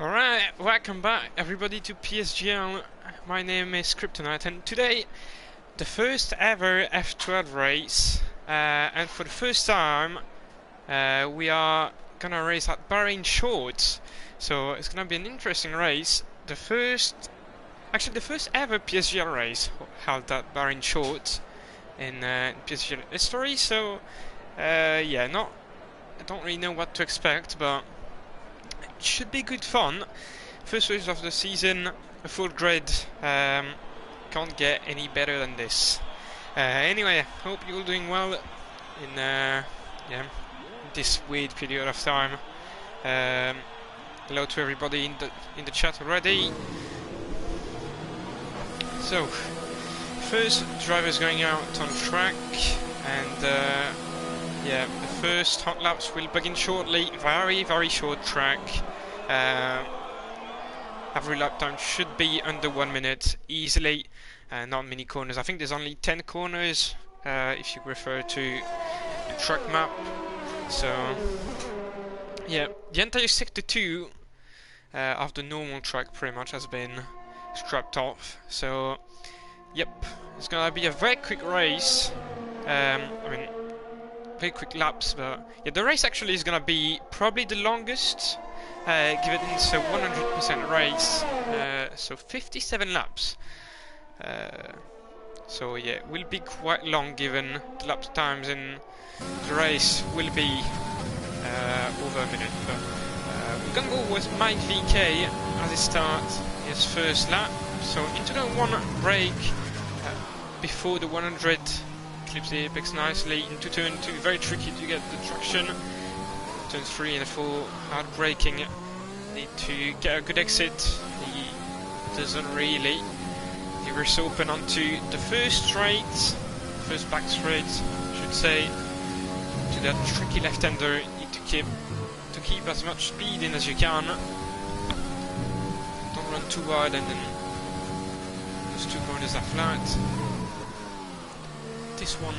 Alright, welcome back everybody to PSGL. My name is Kryptonite, and today the first ever F12 race, and for the first time we are gonna race at Bahrain Shorts. So it's gonna be an interesting race. The first ever PSGL race held at Bahrain Shorts in PSGL history. So yeah, I don't really know what to expect, but should be good fun. First race of the season, a full grid. Can't get any better than this. Anyway, hope you're all doing well in this weird period of time. Hello to everybody in the chat already. So, first drivers going out on track, and yeah, the first hot laps will begin shortly. Very short track. Every lap time should be under 1 minute easily. Not many corners. I think there's only 10 corners if you refer to the track map. So yeah, the entire sector 2 of the normal track pretty much has been scrapped off. So yep, it's gonna be a very quick race. I mean, very quick laps, but yeah, the race actually is gonna be probably the longest, given it's a 100% race, so 57 laps. So yeah, it will be quite long given the lap times in the race will be over a minute. But we're gonna go with Mike VK as he starts his first lap. So into the one break before the 100. Clips the apex nicely into turn 2, very tricky to get the traction. Turn 3 and 4, hard braking. Need to get a good exit. He doesn't really. He rears open onto the first straight, first back straight, I should say. To that tricky left-hander, need to keep as much speed in as you can. Don't run too wide, and then those two corners are flat. This one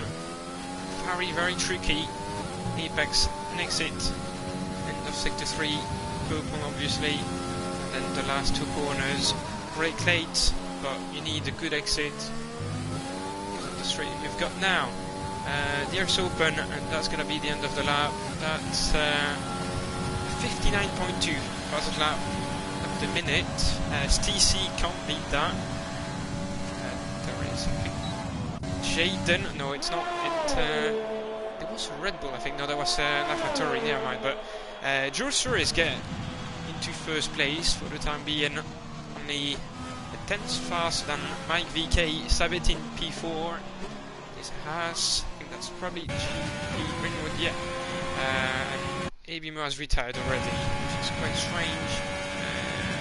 very tricky. Apex and exit, end of sector 3, purple obviously, and then the last two corners brake late, but you need a good exit because of the straight you've got now. The air's open, and that's gonna be the end of the lap. That's 59.2 fastest lap at the minute. STC can't beat that. There is something. Jaden, no, it's not. It was a Red Bull, I think. No, that was LaFattori, never mind. But George Suarez get into first place for the time being. Only a tenth faster than Mike VK. Sabetin P4. This has, I think that's probably GP Greenwood, yeah. And ABMO has retired already, which is quite strange.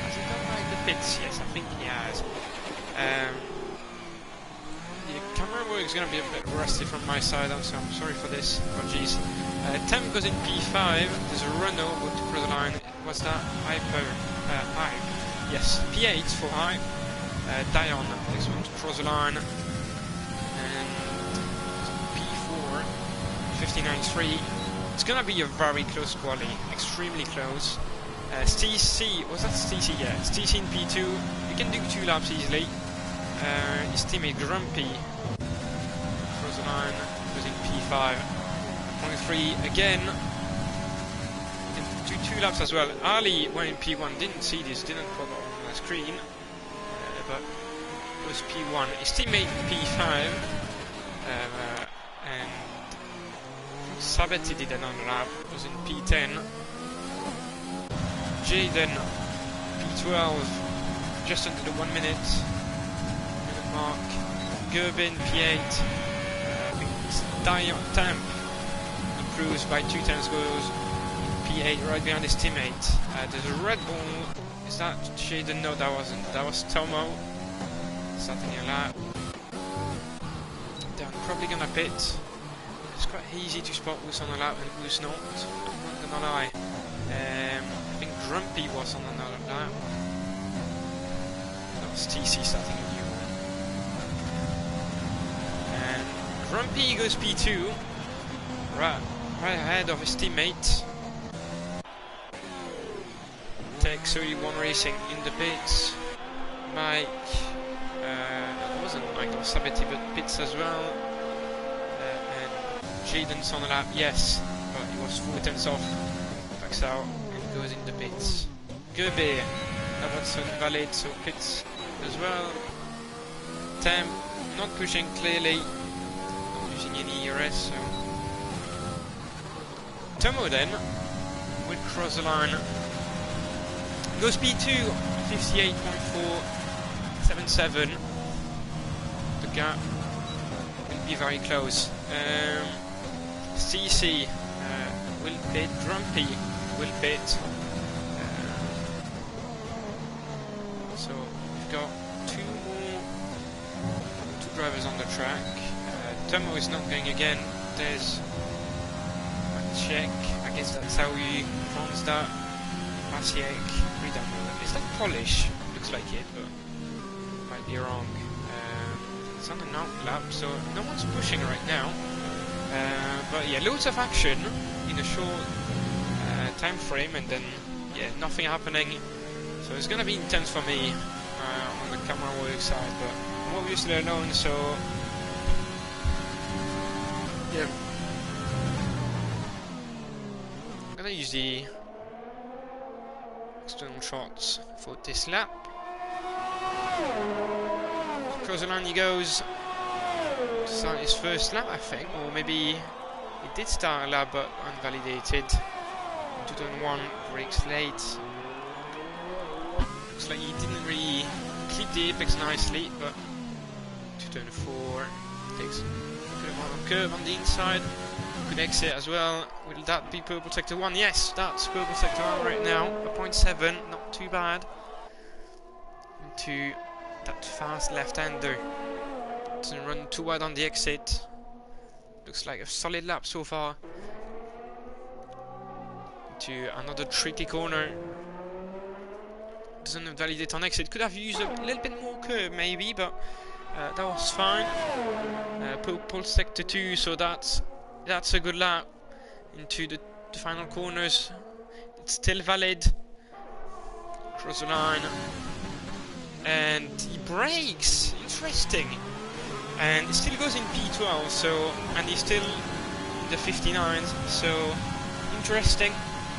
Has he done like the pits? Yes, I think he has. The camera work is going to be a bit rusty from my side, so I'm sorry for this. Oh jeez. Temp goes in P5. There's a Renault go to cross the line. What's that? Hyper. Hype. Yes, P8 for Hype. Dion, next one to cross the line. And P4. 59.3. It's going to be a very close quali. Extremely close. STC. Was that STC? Yeah, STC in P2. You can do 2 laps easily. His teammate Grumpy cross the line, was in P5. 0.3 again. And two laps as well. Ali went in P1, didn't see this, didn't pop on the screen, but it was P1. His teammate P5, and Sabetti did another lap, was in P10. Jaden P12, just under the 1 minute mark. Gerbin P8. I think it's Dion Temp improves by 2 times goes P8 right behind his teammate. There's a Red Bull. Is that Jaden? No, that wasn't. That was Tomo. Starting a lap. They're probably gonna pit. It's quite easy to spot who's on a lap and who's not. I'm not gonna lie. I think Grumpy was on another lap. That was TC starting a new. Grumpy goes P2, right ahead of his teammate. 10 Tech 31 Racing in the pits. Mike, it wasn't Michael Sabeti, but pits as well. And Jaden's on the lap, yes, but he was 4 tenths off. Backs out and goes in the pits. Gobe, that's invalid, so pits as well. Temp, not pushing clearly, not using any ERS, so. Tomo then, will cross the line. Goes P2, 58.477. The gap will be very close. CC will pit, Grumpy will pit. So we've got two drivers on the track. Tomo is not going again. There's a check. I guess that's how he runs that. Pasiek, we don't know. Is that Polish? Looks like it, but might be wrong. It's on an out lap, so no one's pushing right now. But yeah, loads of action in a short time frame, and then yeah, nothing happening. So it's gonna be intense for me on the camera work side, but I'm obviously alone, so yeah. I'm gonna use the external shots for this lap. Across the line he goes. Start his first lap, I think, or maybe he did start a lap but unvalidated. 2001 breaks late. Looks like he didn't really keep the apex nicely, but 2004 takes a good amount of curve on the inside. Good exit as well. Will that be purple sector 1? Yes, that's purple sector 1 right now. A 0.7, not too bad. Into that fast left-hander. Doesn't run too wide on the exit. Looks like a solid lap so far. Into another tricky corner. Doesn't validate on exit. Could have used a little bit more curve maybe, but that was fine. Purple sector 2, so that's a good lap into the final corners. It's still valid. Cross the line. And he brakes. Interesting. And it still goes in P12, so, and he's still in the 59s, so interesting.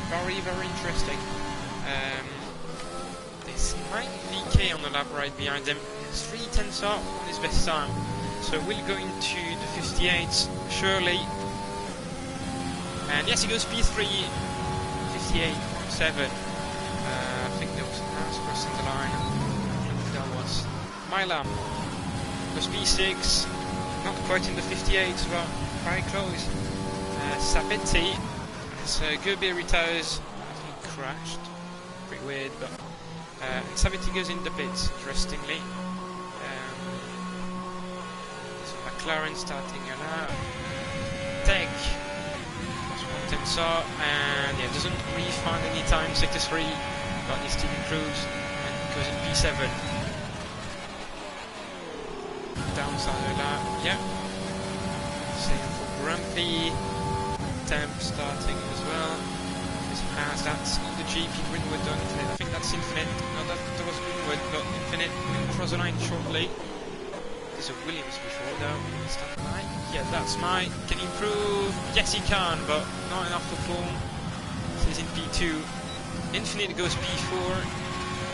Very, very interesting. There's 9 VK on the lap right behind him. It's 3 tenths up on his best time. So we'll go into the 58s, surely. And yes, he goes P3, 58.7. I think there was an ass crossing the line. I think that was my lap. Goes P6, not quite in the 58s, but very close. Sabetti, as Gobe retires, I think he crashed. Pretty weird, but Sabetti goes in the pits, interestingly. So McLaren starting a lap. Tech. Up, and yeah, doesn't really find any time, sector 3, but he still improves and goes in P7. Downside of that, yeah. Same for Grumpy. Temp starting as well. That's the GP Greenwood done. Infinite. I think that's Infinite. No, that was Greenwood, but Infinite will cross the line shortly. There's a Williams before though. Is that Mike? Yeah, that's Mike. Can he improve? Yes, he can, but not enough to form. So he's in P2. Infinite goes P4.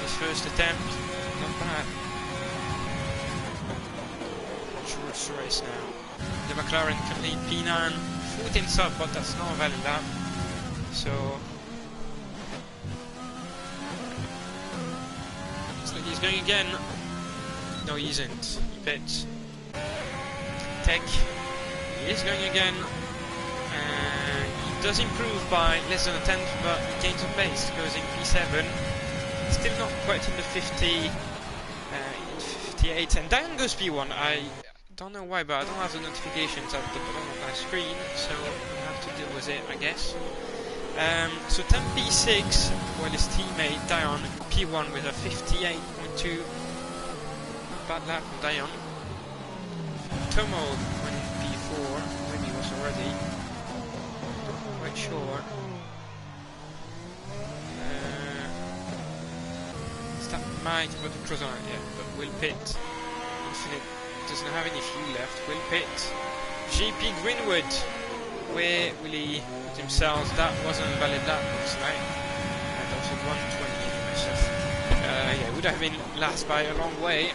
His first attempt. Not bad. Short race now. The McLaren can lead P9. 14th up, but that's not a valid lap. So looks like he's going again. No, he isn't. He pits. Tech. He is going again. He does improve by less than a tenth, but he gains a pace. Goes in P7. Still not quite in the 50. In 58. And Diane goes P1. I don't know why, but I don't have the notifications at the bottom of my screen, so I have to deal with it, I guess. So 10 P6, while his teammate Dion P1 with a 58.2. Bad lap from Dion. Tomo went in P4, maybe he was already. Not quite sure. that might put the cruise on, yeah, but will pit. Infinite doesn't have any fuel left, will pit. GP Greenwood, where will he put himself? That wasn't a valid lap, looks like. That was at 120 myself. Yeah, would have been last by a long way.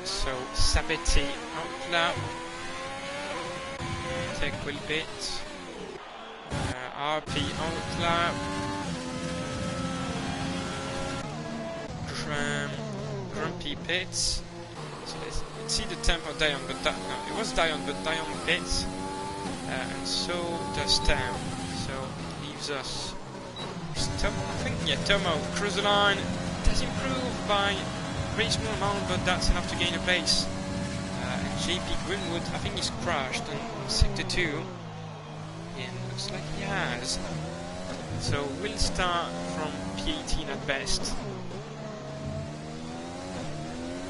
So Sabetti out lap. Tech will pit. RP out lap. Grumpy pits. So let's see the tempo Dion, but no, it was Dion, but Dion pits. And so does Tam. So it leaves us. Tomo, I think, yeah, Tomo. Cruise the line. Does improve by a very small amount, but that's enough to gain a place. And JP Greenwood, I think he's crashed on sector 2. And looks like he has. So we'll start from P18 at best.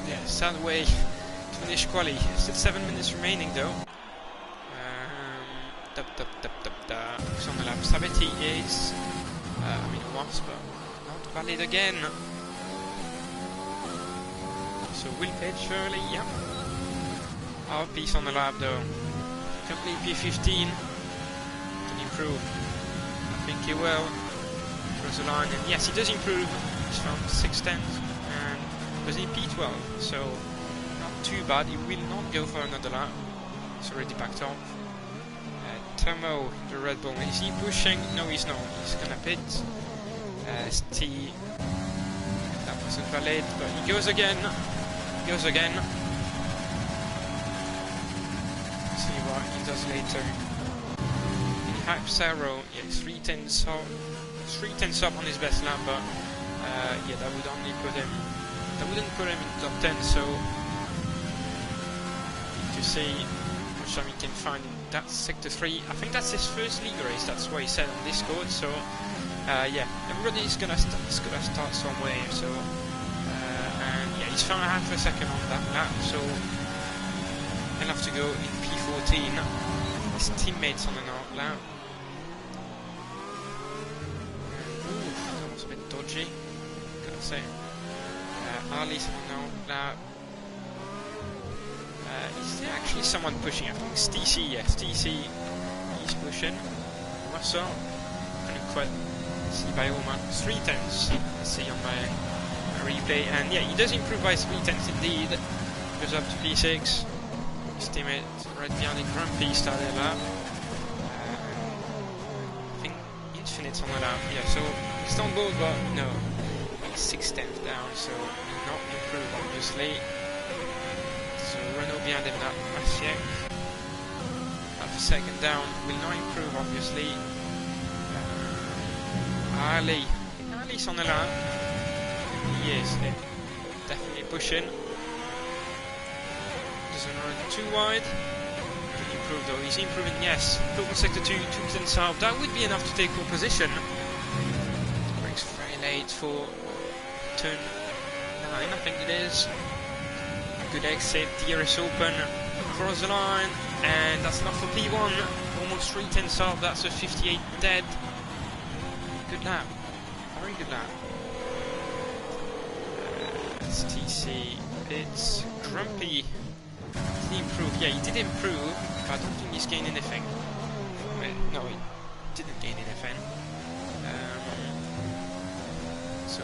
Yeah, sad way to finish quali. Still 7 minutes remaining though. Who's on the lap? Sabetti is. I mean, once, but not valid again. So will pit surely, yeah. Our piece on the lap though. Complete P15. Can improve. I think he will. Cross the line, and yes, he does improve. He's found 6/10 and was in P12, so not too bad. He will not go for another lap. It's already backed off. Tomo, the Red Bull, is he pushing? No, he's not. He's gonna pit. ST, that wasn't valid, but he goes again. He goes again. See what he does later. He hypes Arrow. Yeah, 3/10 up on his best lap, but yeah, that would only put him. That wouldn't put him in top 10. So to see which time he can find in that sector 3. I think that's his first league race. That's what he said on Discord. So yeah, everybody's gonna start somewhere. So and yeah, he's found half a second on that lap. So he'll have to go in P14. His teammates on an out lap. Ooh, that was a bit dodgy, gotta say. Ali's on an out lap. Is there actually someone pushing? I think it's TC, yes, TC. He's pushing. Russell. Couldn't quite see by almost 3/10. Let's see on my replay. And yeah, he does improve by 3/10 indeed. Goes up to P6. His teammate right behind the Grumpy started lap. I think Infinite's on the lap. Yeah, so he's on board, but no. He's 6/10 down, so will not improve obviously. So Renault behind him now, Asiek. Half a second down, will not improve obviously. Ali. Ali's on the line. He is definitely pushing. Doesn't run too wide. Can improve though, he's improving, yes. Improvement sector 2, 2% south. That would be enough to take pole position. Brakes very late for turn 9, I think it is. Good exit, DRS open, cross the line, and that's enough for P1. Almost 3/10 up, that's a 58 dead. Good lap, very good lap. STC pits, Grumpy. Did he improve? Yeah, he did improve, but I don't think he's gained anything. Well, no, he didn't gain anything. So,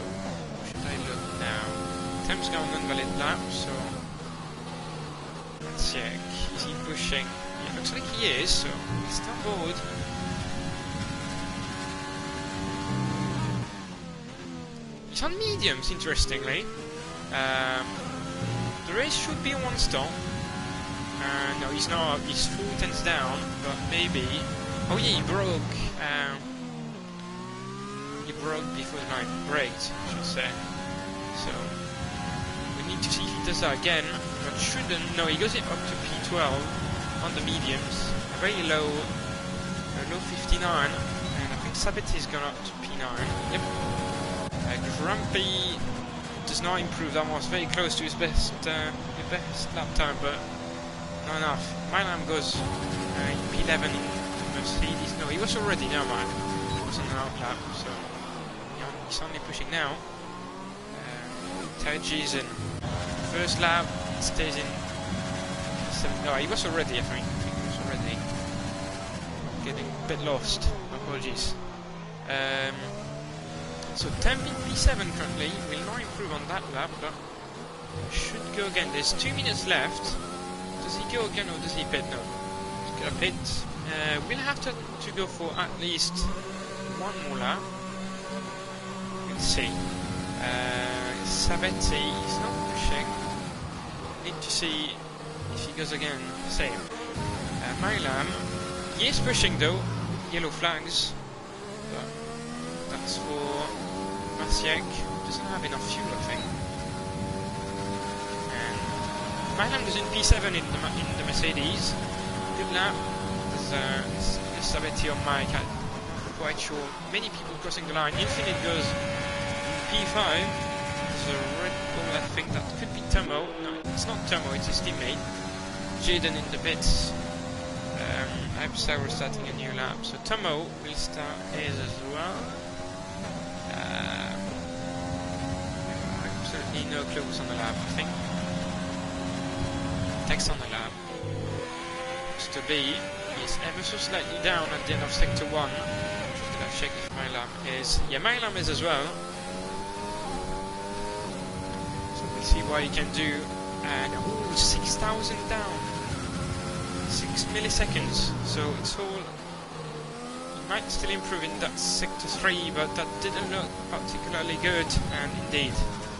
should I look now? Temp's gone invalid lap, so. Let's check. Is he pushing? Yeah, looks like he is, so he's still on board. He's on mediums, interestingly. The race should be a 1-stop. No, he's not. He's 4/10 down, but maybe. Oh yeah, he broke. He broke before the line braked, I should say. So we need to see if he does that again. But shouldn't. No, he goes up to P12 on the mediums. A very low 59, and I think Sabetti's gone up to P9. Yep. Grumpy does not improve. That was very close to his best lap time, but not enough. My lap goes P11 in Mercedes. No, he was already, never mind. He was on an out lap, so he's only pushing now. Taiji's in. First lap, stays in. No, he was already, I think. He was already getting a bit lost. Apologies. So temp in P7 currently. Will not improve on that lap, but should go again. There's 2 minutes left. Does he go again or does he pit? No. He's gonna pit. We'll have to go for at least one more lap. We'll see. Sabetti is not pushing. Need to see if he goes again. Same. Mylam, he is pushing though. Yellow flags. But that's for Masiek. Doesn't have enough fuel, I think. And Mylam is in P7 in the Mercedes. Good lap. There's Sabetti on Mike. I'm not quite sure. Many people crossing the line. Infinite goes in P5. There's a Red Bull, I think that could be Tomo. No, it's not Tomo, it's his teammate. Jaden in the pits. Absauer starting a new lap. So Tomo will start his as well. Absolutely no clues on the lap, I think. Text on the lap. Mr. B is ever so slightly down at the end of sector 1. Just gonna check if Mylam is. Yeah, Mylam is as well. So we'll see what he can do. And 6,000 down. 6 milliseconds. So it's all. He might still improve in that sector 3, but that didn't look particularly good. And indeed,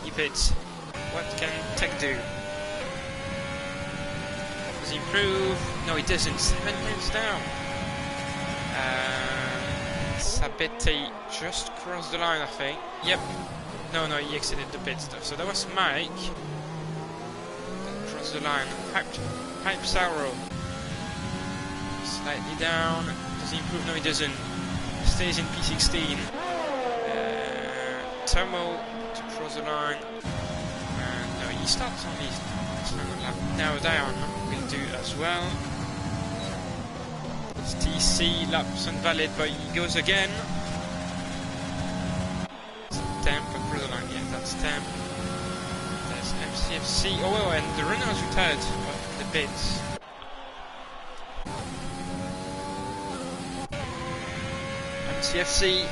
he pits. What can Tech do? Does he improve? No, he doesn't. 7 minutes down. Sabetti just crossed the line, I think. Yep. No, he exited the pit stuff. So that was Mike. That crossed the line. Hype Sauro. Slightly down. Does he improve? No, he doesn't. Stays in P16. Tomo to cross the line. No, he starts on his lap. Now down will do as well. It's TC, laps invalid, but he goes again. It's Temp across the line. Yeah, that's Temp. There's MCFC. Oh, and the runner has retired the pits. MCFC,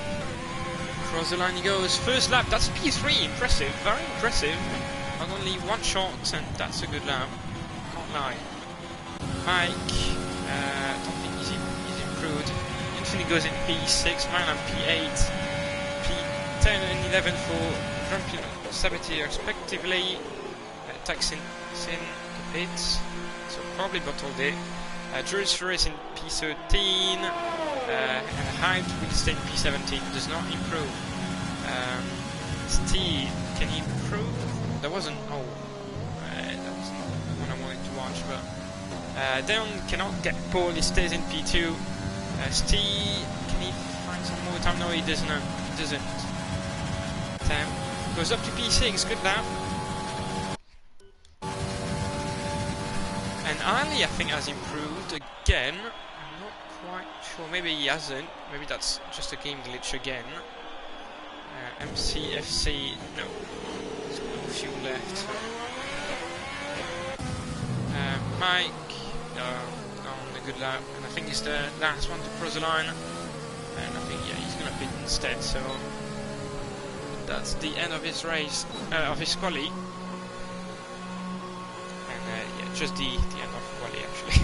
across the line he goes. First lap, that's P3, impressive, very impressive. Not only one shot, and that's a good lap. Can't lie. Mike, don't think he's improved. Infinite goes in P6, Mylam P8, P10 and 11 for Rampion Sabetti respectively. Taxin in the pits, so probably bottled it. Jules Ferris in P13, and Hyde will stay in P17, does not improve. Steve, can he improve? That wasn't, that was not what I wanted to watch, but Deon cannot get pole, he stays in P2. Steve, can he find some more time? No, he doesn't. Tam goes up to P6, good lap. And Ali, I think, has improved again. I'm not quite sure. Maybe he hasn't. Maybe that's just a game glitch again. MCFC, no. There's no fuel left. Mike, on a good lap. And I think he's the last one to cross the line. And I think, yeah, he's going to pit instead. So that's the end of his race, of his quali. Yeah, just the end of quali actually.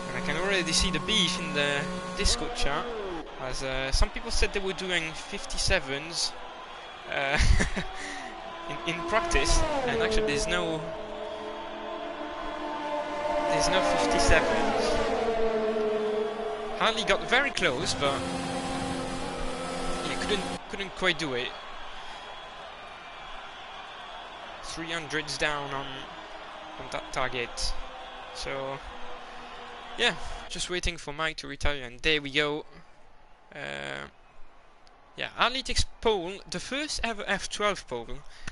And I can already see the beef in the Discord chat, as some people said they were doing 57s in practice, and actually there's no 57s. Harley got very close, but yeah, couldn't quite do it. 300s down on that target. So yeah, just waiting for Mike to retire, and there we go. Yeah, Ali takes pole, the first ever F12 pole,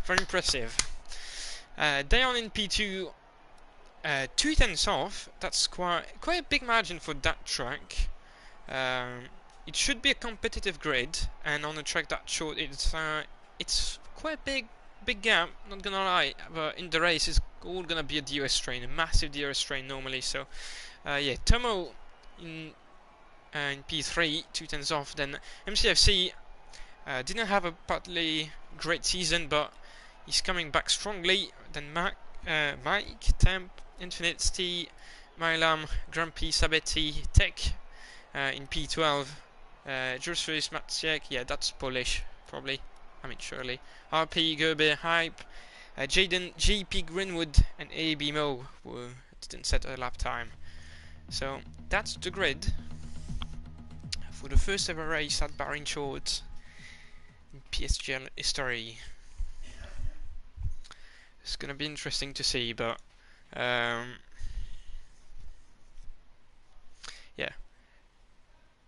very impressive. Dayon in P2, 2 tenths off. That's quite a big margin for that track. it should be a competitive grid, and on a track that short, it's quite a big gap, not gonna lie, but in the race it's all gonna be a DRS train, a massive DRS train normally. So yeah, Tomo in P3, 2 tenths off. Then MCFC didn't have a partly great season, but he's coming back strongly. Then Mike, Temp, Infinite, St, Mylam, Grumpy, Sabetti, Tech in P12. Jursfus, Matsiek, yeah, that's Polish, probably. I mean, surely. RP, Gerbe, Hype, Jaden, GP, Greenwood, and AB Mo didn't set a lap time. So that's the grid for the first ever race at Bahrain Shorts in PSGL history. It's gonna be interesting to see, but yeah.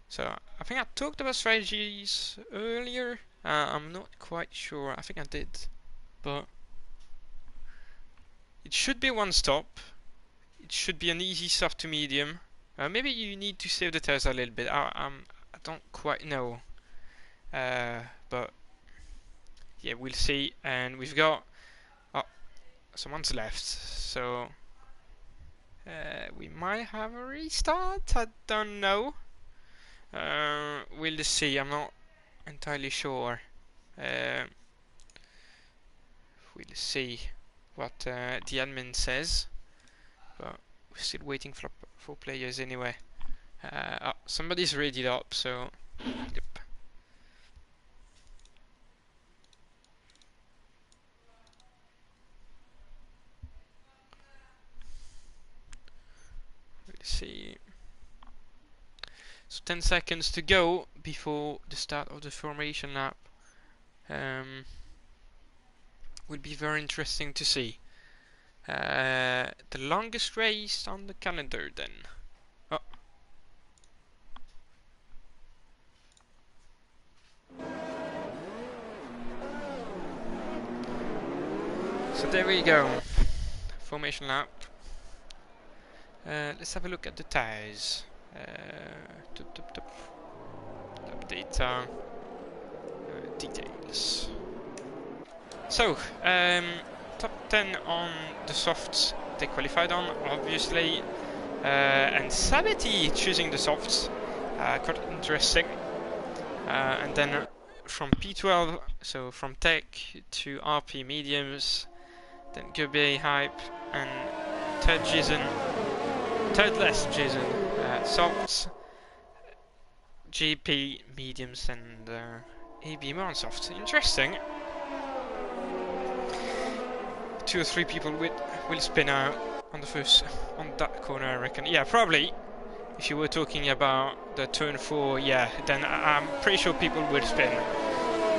So I think I talked about strategies earlier. I'm not quite sure. I think I did, but it should be one stop. It should be an easy soft to medium. Maybe you need to save the tires a little bit. I don't quite know, but yeah, we'll see. And we've got someone's left, so we might have a restart. I don't know. We'll just see. I'm not entirely sure. We'll see what the admin says, but we're still waiting for players anyway. Somebody's readied up, so yep. We'll see. So 10 seconds to go before the start of the formation lap. Will be very interesting to see. The longest race on the calendar then. Oh. So there we go. Formation lap. Let's have a look at the tires. Lap data. Details. So, top 10 on the softs they qualified on, obviously, and Sabetti choosing the softs, quite interesting. And then from P12, so from Tech to RP mediums, then Gobe, Hype, and third Jason, softs, GP mediums, and AB more on softs. Interesting. 2 or 3 people will spin out on that corner, I reckon. Yeah, probably. If you were talking about the turn 4, yeah, then I'm pretty sure people will spin.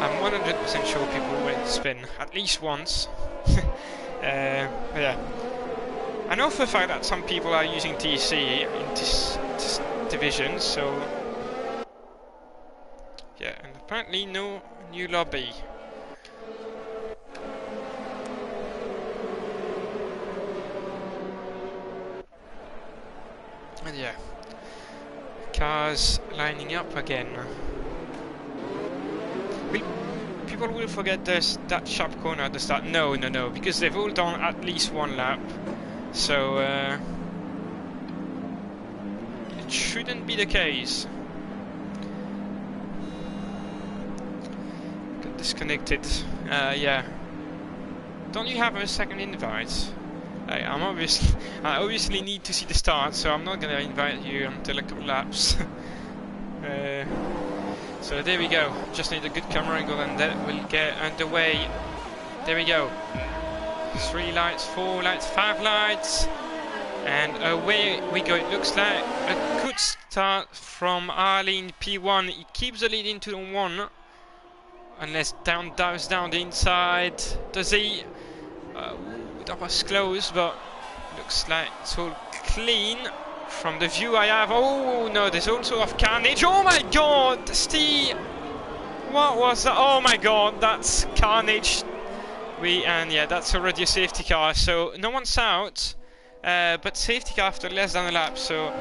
I'm 100% sure people will spin at least once. Yeah, I know for a fact that some people are using TC in this division, so yeah, and apparently no new lobby. And yeah, cars lining up again. People will forget that sharp corner at the start. No, because they've all done at least one lap. So it shouldn't be the case. Got disconnected. Yeah. Don't you have a second invite? I obviously need to see the start, so I'm not gonna invite you until a couple laps. So there we go. Just need a good camera angle, and that will get underway. There we go. 3 lights, 4 lights, 5 lights, and away we go. It looks like a good start from Ali in P1. He keeps the lead into the 1, unless dives down the inside. Does he? That was close, but looks like it's all clean from the view I have. Oh no, there's all sort of carnage. Oh my god, Steve! What was that? Oh my god, that's carnage. And yeah, that's already a safety car, so no one's out, but safety car after less than a lap. So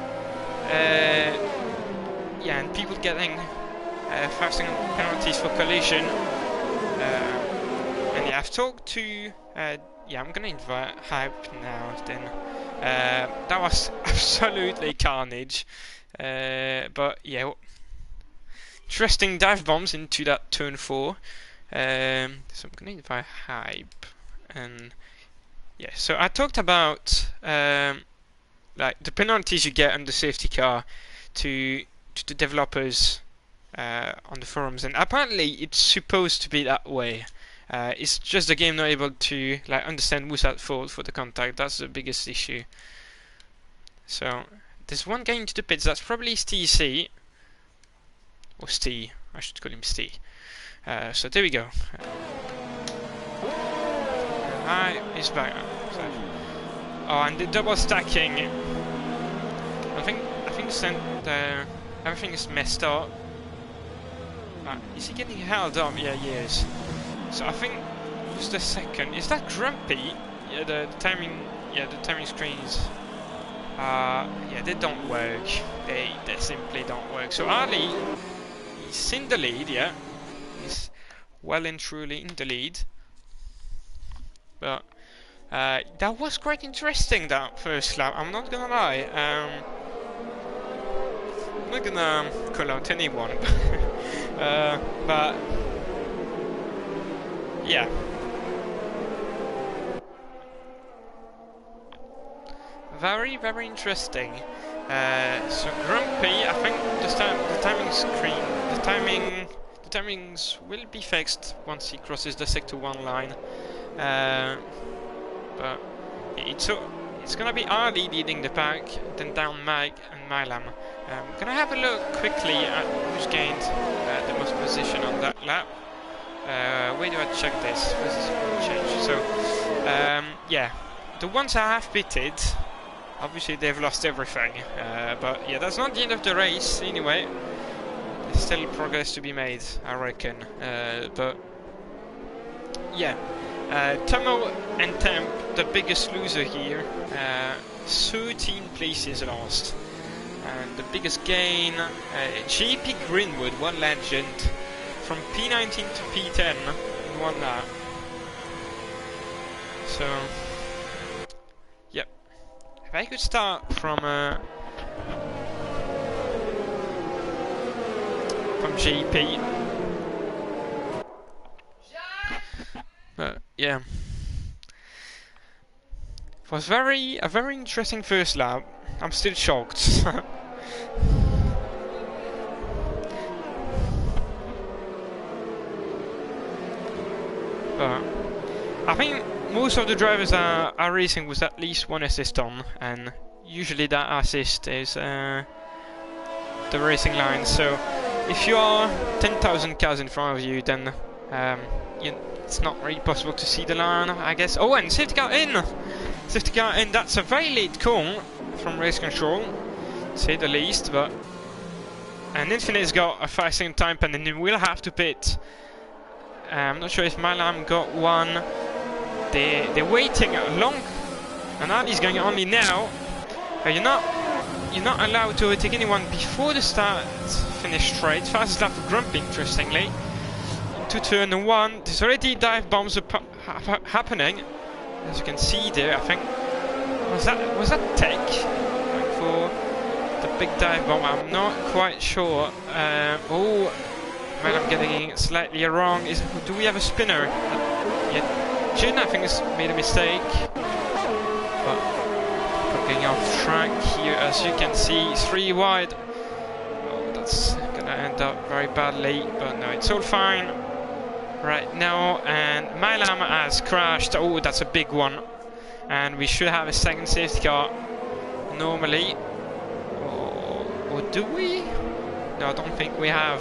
yeah, and people getting 5-second penalties for collision. And yeah, I've talked to. Yeah, I'm gonna invite Hype now. Then that was absolutely carnage. But yeah, interesting dive bombs into that turn 4. So I'm gonna invite Hype, and yeah. So I talked about like the penalties you get on the safety car to the developers on the forums, and apparently it's supposed to be that way. It's just the game not able to like understand who's at fault for the contact. That's the biggest issue. So there's one going to the pits. That's probably STC or Stee. I should call him Stee. So there we go. Hi, he's back. Oh, and the double stacking. I think everything is messed up. Is he getting held up? Yeah, he is. So I think just a second. Is that Grumpy? Yeah, the timing. Yeah, the timing screens. Yeah, they don't work. They simply don't work. So Ali, he's in the lead. Yeah, he's well and truly in the lead. But that was quite interesting, that first lap. I'm not gonna lie. I'm not gonna call out anyone. But yeah, very interesting. So Grumpy, I think the timings will be fixed once he crosses the sector 1 line. But it's gonna be Ali leading the pack, then down Mag and Milam. Gonna have a look quickly at who's gained the most position on that lap. Where do I check this? Change. So yeah, the ones I have pitted, obviously they've lost everything. But yeah, that's not the end of the race anyway. There's still progress to be made, I reckon. But yeah. Tunnel and Temp, the biggest loser here, 13 places lost. And the biggest gain, JP Greenwood, one legend, from P19 to P10 in one lap. So, yep. If I could start from JP. But yeah, it was a very interesting first lap. I'm still shocked. But I think most of the drivers are racing with at least one assist on, and usually that assist is the racing line. So if you are 10,000 cars in front of you, then it's not really possible to see the line, I guess. Oh, and safety car in! Safety car in, that's a very late call from race control, to say the least, but... And Infinite's got a 5-second time pen, and he will have to pit. I'm not sure if Milam got one. They're waiting long, and Ali's going only now. You're not allowed to overtake anyone before the start-finish straight. Fastest lap for Grumpy, interestingly. To turn 1, there's already dive bombs happening, as you can see there. I think was that tech for the big dive bomb? I'm not quite sure. Oh, well, I'm getting it slightly wrong. Do we have a spinner? Yeah, Jin, I think, has made a mistake. But getting off track here, as you can see, 3 wide. Oh, that's gonna end up very badly, but no, it's all fine right now. And Milam has crashed. Oh, that's a big one. And we should have a second safety car normally. Or do we? No, I don't think we have.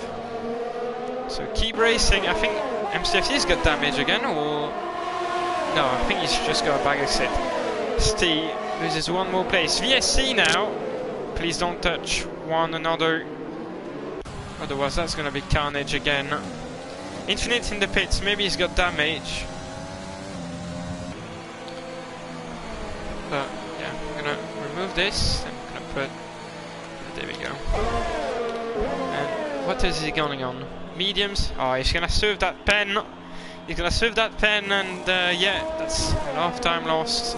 So keep racing. I think MCFC's got damage again, or no, I think he's just got a bag exit. Steve loses one more place. VSC now. Please don't touch one another. Otherwise that's gonna be carnage again. Infinite in the pits, maybe he's got damage. But yeah, I'm gonna remove this. I'm gonna put, there we go. And what is he going on? Mediums? Oh, he's gonna serve that pen. He's gonna serve that pen, and yeah, that's a lot of time lost.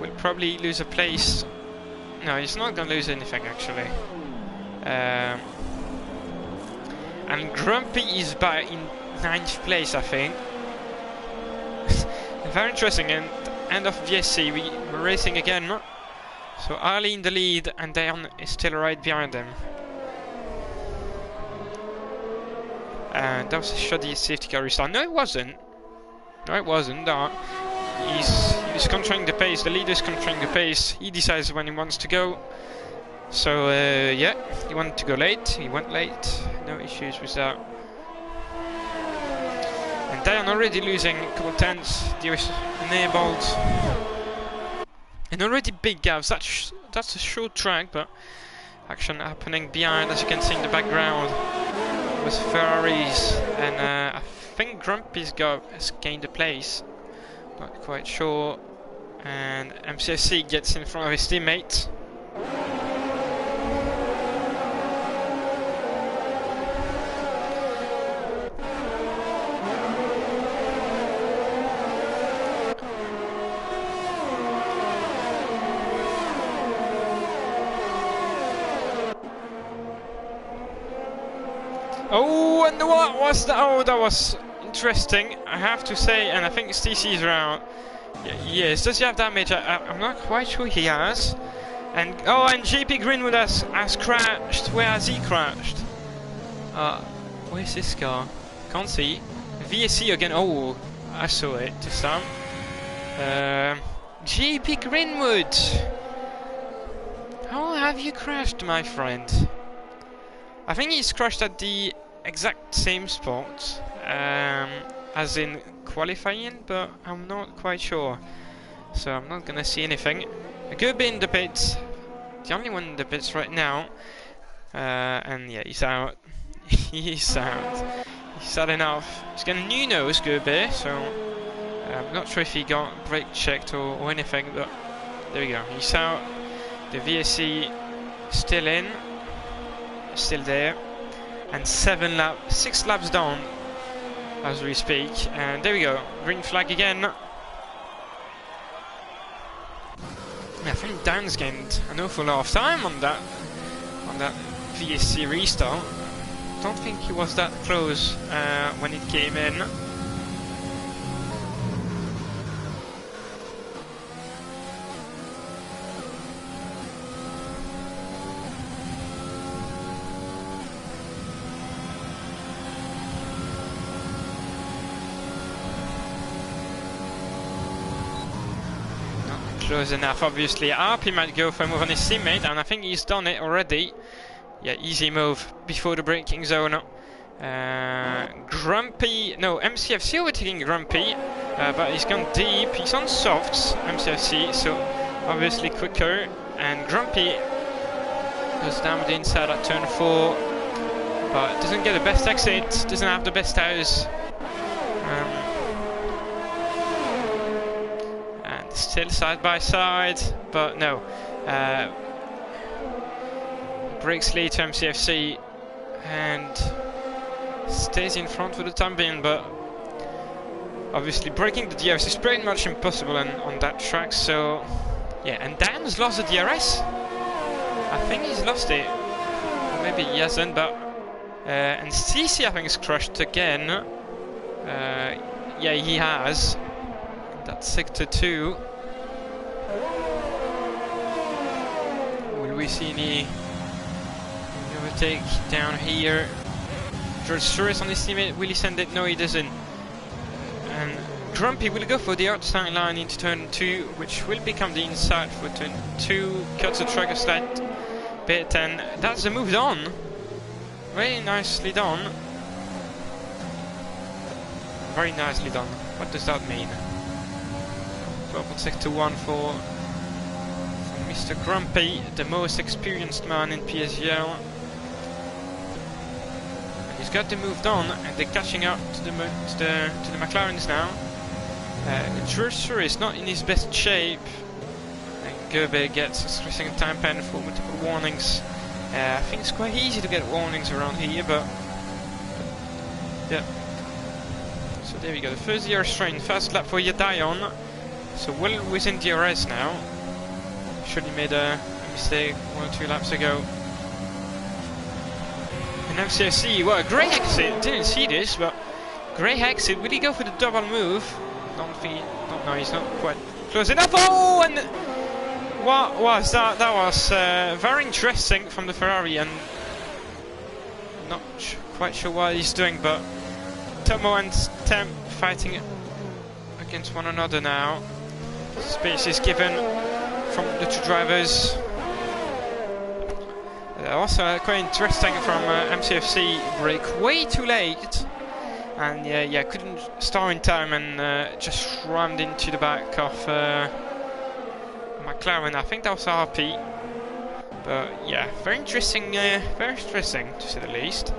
We'll probably lose a place. No, he's not gonna lose anything actually. And Grumpy is back in 9th place, I think. Very interesting. And end of VSC, we're racing again. So Ali in the lead, and Dion is still right behind him. And that was a shoddy safety car restart. No, it wasn't. No, it wasn't. No. He's controlling the pace. The leader is controlling the pace. He decides when he wants to go. So yeah, he wanted to go late. He went late. No issues with that. And Dion already losing a couple tenths. DRS enabled. And already big gaps. That's a short track, but action happening behind, as you can see in the background, with Ferraris. And I think Grumpy's has gained a place. Not quite sure. And MCFC gets in front of his teammate. Oh, and what was that? Oh, that was interesting, I have to say. And I think TC is around. Yes, does he have damage? I'm not quite sure he has. And oh, and JP Greenwood has crashed. Where has he crashed? Where's this car? Can't see. VSC again. Oh, I saw it this time. JP Greenwood, how have you crashed, my friend? I think he's crashed at the exact same spot as in qualifying, but I'm not quite sure. So I'm not gonna see anything. Gobi in the pits, the only one in the pits right now. And yeah, he's out. He's out. He's sad enough. He's got a new nose, Gobi, so I'm not sure if he got brake checked or anything, but there we go. He's out. The VSC still in. Still there, and 6 laps down as we speak. And there we go, green flag again. I think Dan's gained an awful lot of time on that VSC restart. Don't think he was that close when it came in. Close enough, obviously. Up, he might go for a move on his teammate, and I think he's done it already. Yeah, easy move before the braking zone. Grumpy, no, MCFC overtaking Grumpy, but he's gone deep. He's on softs, MCFC, so obviously quicker. And Grumpy goes down the inside at turn 4, but doesn't get the best exit, doesn't have the best tires. Still side by side, but no. Breaks late to MCFC and stays in front for the time being, but obviously breaking the DRS is pretty much impossible on that track. So yeah, and Dan's lost the DRS. I think he's lost it, or maybe he hasn't, but and CC I think is crushed again. Yeah, he has. That's sector 2. Will we see any overtake down here? George Suarez on his teammate. Will he send it? No, he doesn't. And Grumpy will go for the outside line into turn 2, which will become the inside for turn 2. Cuts the track a slight bit, and that's the move done. Very nicely done. Very nicely done. What does that mean? Purple sector 1 for Mr. Grumpy, the most experienced man in PSGL. And he's got the move done, and they're catching up to the McLarens now. George Suarez is not in his best shape. And Gerbe gets a second time pen for multiple warnings. I think it's quite easy to get warnings around here, but yeah. So there we go, the first DRS train, first lap for Yadion. So well within DRS now. Surely made a mistake 1 or 2 laps ago. And MCFC, well, a great exit, didn't see this, but great exit. Will he go for the double move? Don't think, no, he's not quite close enough. Oh, and what was that? That was very interesting from the Ferrari, and not quite sure what he's doing, but Tomo and Temp fighting against one another now. Space is given from the two drivers. Also quite interesting from MCFC, brake way too late, and yeah, couldn't start in time, and just rammed into the back of McLaren. I think that was RP, but yeah, very interesting to say the least.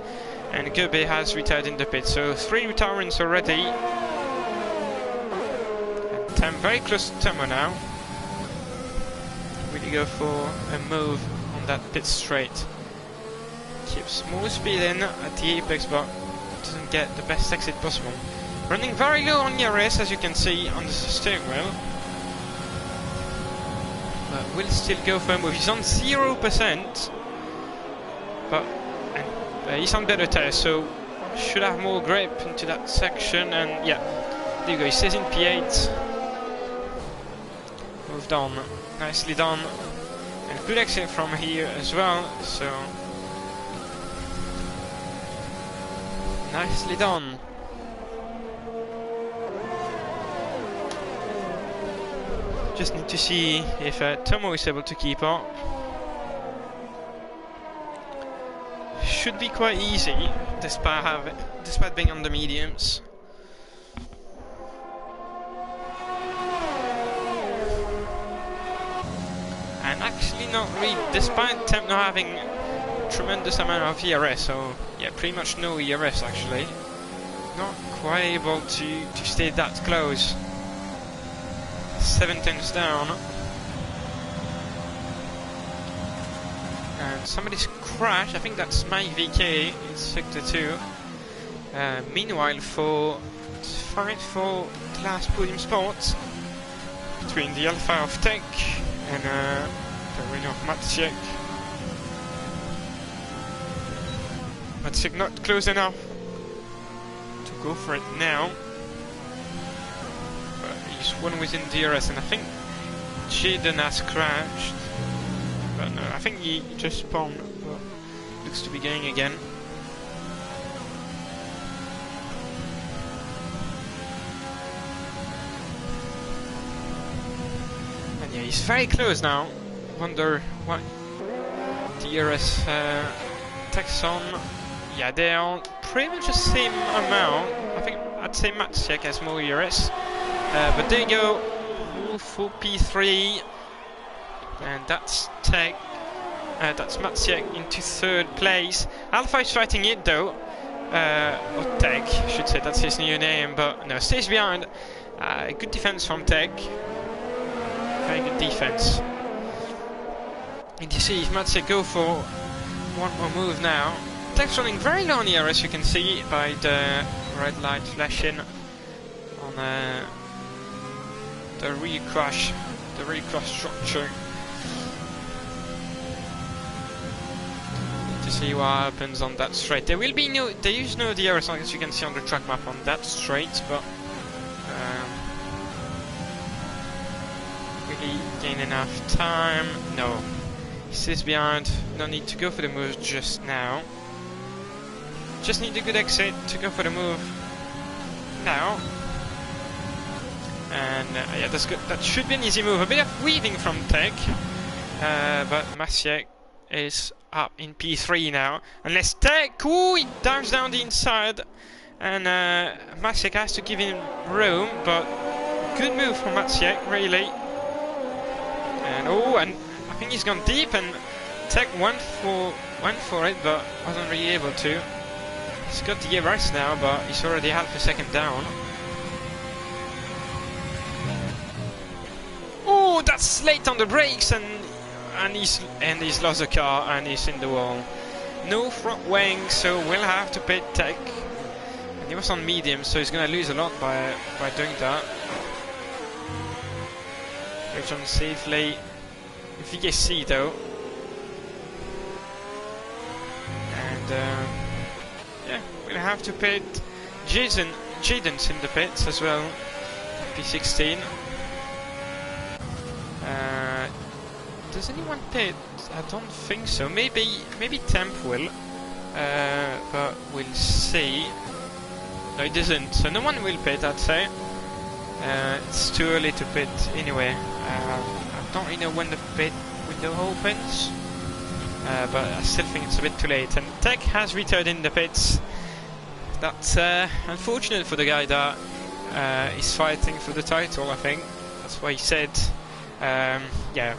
And Gobe has retired in the pit, so 3 retirements already. And Tem very close to Tomo now. Really go for a move on that pit straight. Keeps more speed in at the apex, but doesn't get the best exit possible. Running very low on ERS, as you can see on the steering wheel. But will still go for a move. He's on 0%, but he's on better tires, so should have more grip into that section. And yeah, there you go. He stays in P8. Moved on, nicely done, and good exit from here as well. So nicely done. Just need to see if Tomo is able to keep up. Should be quite easy, despite being on the mediums. And actually not really, despite Temp not having tremendous amount of ERS, so yeah, pretty much no ERS actually. Not quite able to stay that close. 7 tenths down. And somebody's crashed, I think that's my VK in sector 2. Meanwhile, for fight for the last podium spot between the Alpha of Tech and the winner of Matsiek. Matsiek not close enough to go for it now. But he's one within DRS, and I think Jaden has crashed. But no, I think he just spawned, but looks to be going again. And yeah, he's very close now. Wonder what DRS takes on. Yeah, they are pretty much the same amount. I think I'd say Matsiek has more ERS. But there you go, full P3. And that's Tech, that's Matsiek into 3rd place. Alpha is fighting it though, or Tech, I should say, that's his new name, but no, stays behind. Good defense from Tech, very good defense. And you see if Matsiek go for one more move now. Tech's running very low on ERS, you can see by the red light flashing on the rear crash structure. To see what happens on that straight. There will be no, there is no DRS, as you can see on the track map on that straight, but will he gain enough time? No. He stays behind, no need to go for the move just now. Just need a good exit to go for the move now. And yeah, that's good. That should be an easy move. A bit of weaving from Tech, but Matsiek is up in P3 now. Unless Tech, ooh, he dives down the inside, and Matsiek has to give him room. But good move from Matsiek, really. And oh, and I think he's gone deep, and Tech went for it, but wasn't really able to. He's got the ERS now, but he's already half a second down. Oh, that's late on the brakes, and and he's lost the car and he's in the wall. No front wing, so we'll have to pit Tech. And he was on medium, so he's gonna lose a lot by doing that. Bridge on safely. VSC though. And yeah, we'll have to pit Jaden's in the pits as well. P16. Does anyone pit? I don't think so. Maybe Temp will, but we'll see. No, it doesn't. So no one will pit, I'd say. It's too early to pit anyway. I don't really know when the pit window opens, but I still think it's a bit too late. And Tech has returned in the pits. That's unfortunate for the guy that is fighting for the title. I think that's why he said, yeah.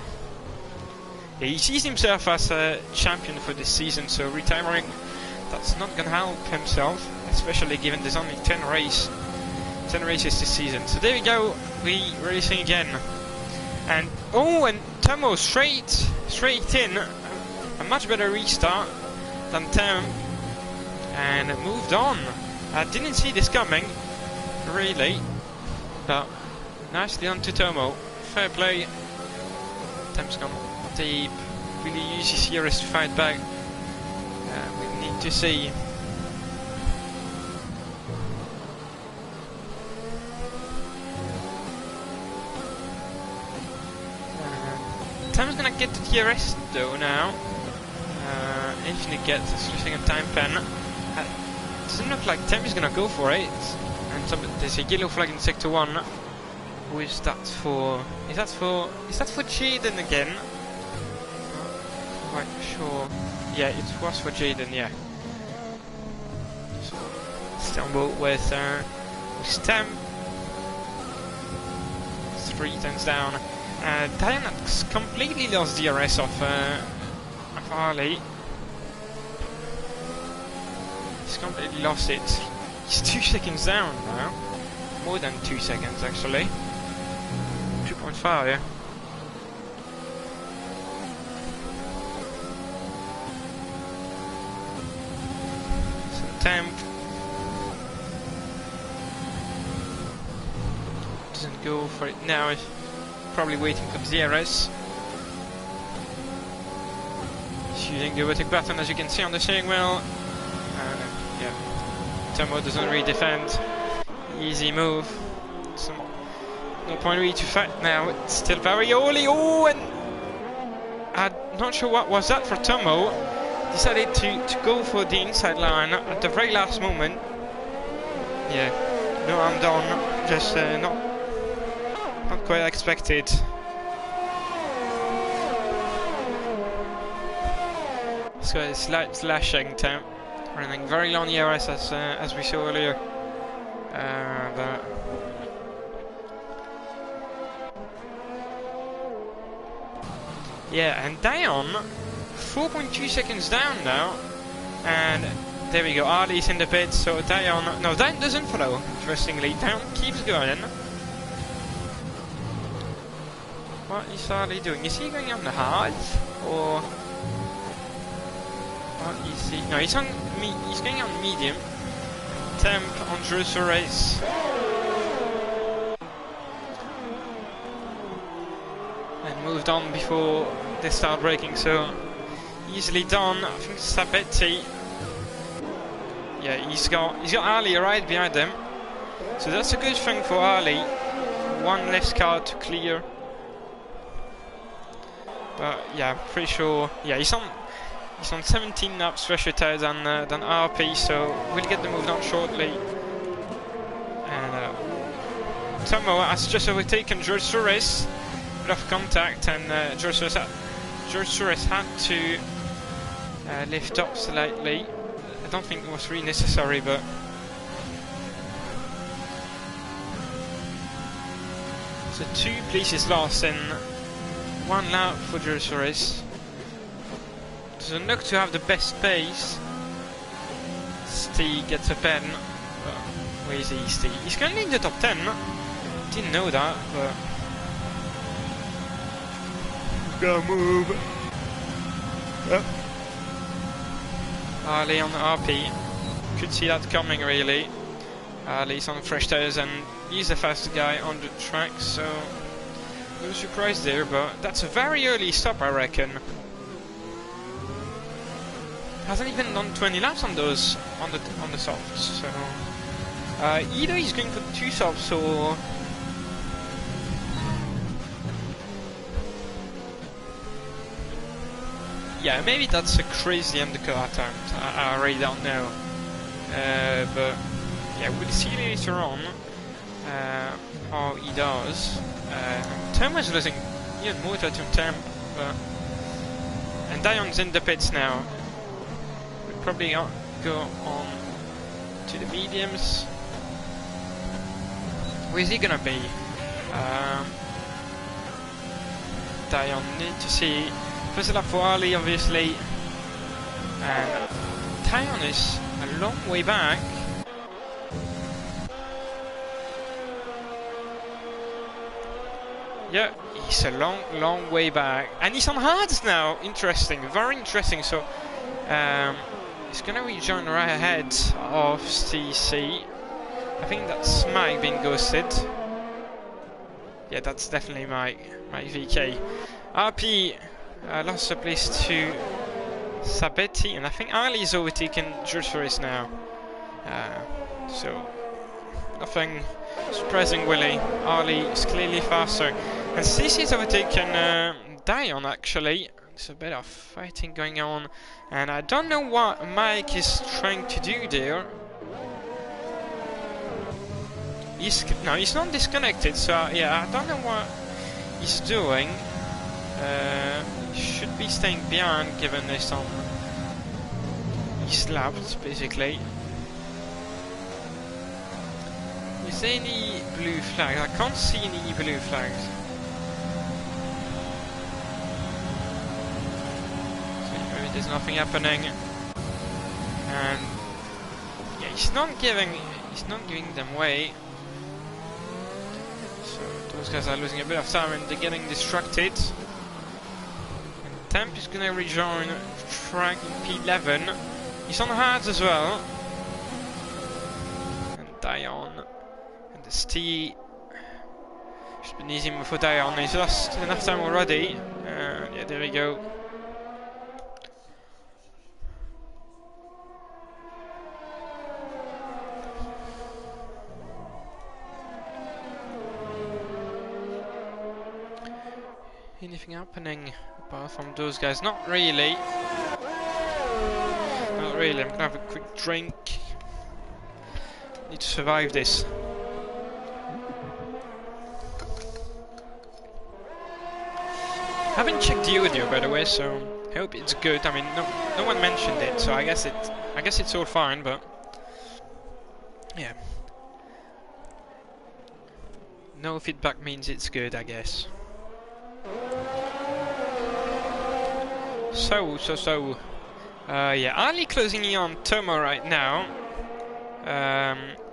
He sees himself as a champion for this season, so retiring, that's not going to help himself, especially given there's only 10 races this season. So there we go, we racing again. And oh, and Tomo straight in, a much better restart than Tem, and moved on. I didn't see this coming, really, but nicely on to Tomo. Fair play. Tem's gone deep, really use his heroes to fight back. We need to see. Tem's gonna get the DRS though now. Infinite gets is using a time pen. Doesn't look like Tem is gonna go for it. And there's a yellow flag in sector 1. Who is that for? Is that for Jaden again? Not quite sure. Yeah, it was for Jaden, yeah. So, stumble with Stem. 3 turns down. Diana's completely lost DRS of Harley. He's completely lost it. He's 2 seconds down now. More than 2 seconds actually. 2.5, yeah. So Temp doesn't go for it now. He's probably waiting for the DRS. He's using the robotic button, as you can see on the steering wheel. Yeah, Tomo doesn't really defend. Easy move. So, no point really to fight now. It's still very early. Oh, and I'm not sure what was that for Tomo. Decided to go for the inside line at the very last moment. Yeah, no, I'm done. Just not quite expected. So it's slight slashing Temp, running very long ERS as we saw earlier. But yeah, and Dion 4.2 seconds down now, and there we go. Ali's in the pits, so Dion doesn't follow. Interestingly, Dion keeps going. What is Ali doing? Is he going on the hard, or what is he? No, he's going on medium. Temp on Jerusalem race. And moved on before they start braking, so easily done. I think Sabetti. Yeah, he's got Ali right behind him. So that's a good thing for Ali. One less car to clear. But yeah, pretty sure. Yeah, he's on 17 laps fresher tire than RP, so we'll get the move on shortly. And Tomo has just overtaken George Suarez, bit of contact, and George Suarez had to lift up slightly. I don't think it was really necessary, but so 2 places lost in 1 lap for George Suarez. Doesn't look to have the best pace. Steve gets a pen. Where is he, Steve? He's currently in the top 10. Didn't know that, but Gotta move. Yep. Ali on the RP. Could see that coming really. Ali's on fresh tires and he's the fastest guy on the track, so no surprise there, but that's a very early stop, I reckon. Hasn't even done 20 laps on those on the softs, so either he's going for 2 softs or yeah, maybe that's a crazy undercut attempt. I really don't know, but yeah, we'll see later on how he does. Thomas losing even more to temp, and Dion's in the pits now. We'll probably go on to the mediums. Where's he gonna be? Dion, need to see. First lap for Ali, obviously. And Dion is a long way back. Yeah, he's a long way back. And he's on hards now. Interesting, very interesting. So, he's gonna rejoin right ahead of CC. I think that's Mike being ghosted. Yeah, that's definitely Mike VK. RP lost the place to Sabetti, and I think Ali's overtaken George Race now. So, nothing surprising, Willie. Ali is clearly faster. And CC's overtaken Dion, actually. There's a bit of fighting going on. And I don't know what Mike is trying to do there. No, he's not disconnected, so yeah, I don't know what he's doing. He should be staying behind, given this on. He's lapped, basically. Is there any blue flags? I can't see any blue flags. So maybe there's nothing happening. And yeah, he's not giving them way. Those guys are losing a bit of time and they're getting distracted. And Temp is gonna rejoin track in P11. He's on hards as well. And Dion. And the Stee. It's been easy for Dion. He's lost enough time already. Yeah, there we go. Anything happening apart from those guys? Not really. Not really. I'm gonna have a quick drink. Need to survive this. Haven't checked the audio, by the way, so I hope it's good. I mean, no one mentioned it, so I guess it's all fine. But yeah, no feedback means it's good, I guess. Yeah, Ali closing in on Tomo right now.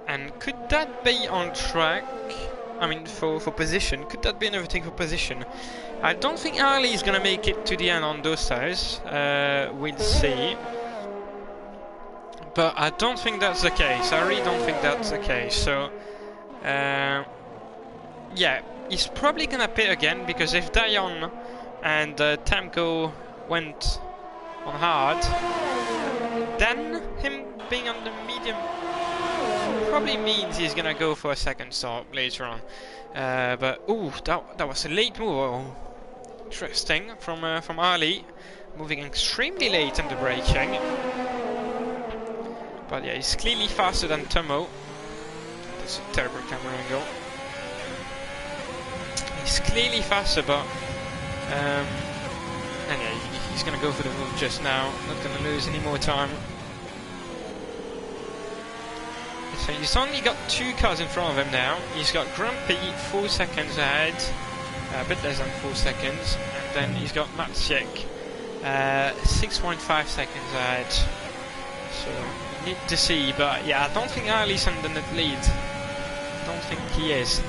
And could that be on track? I mean, for position. Could that be another thing for position? I don't think Ali is gonna make it to the end on those tires. We'll see. But I don't think that's the case. I really don't think that's the case. So, yeah, he's probably gonna pit again, because if Dion and Tamko went on hard, then him being on the medium probably means he's gonna go for a second stop later on. But ooh, that was a late move. Oh, interesting from Ali, moving extremely late in the braking. But yeah, he's clearly faster than Tomo. That's a terrible camera angle. He's clearly faster, but and yeah, he's gonna go for the move just now. Not gonna lose any more time. So he's only got 2 cars in front of him now. He's got Grumpy 4 seconds ahead, a bit less than 4 seconds, and then he's got Matsiek 6.5 seconds ahead. So need to see, but yeah, I don't think Ali's under the lead. Don't think he is.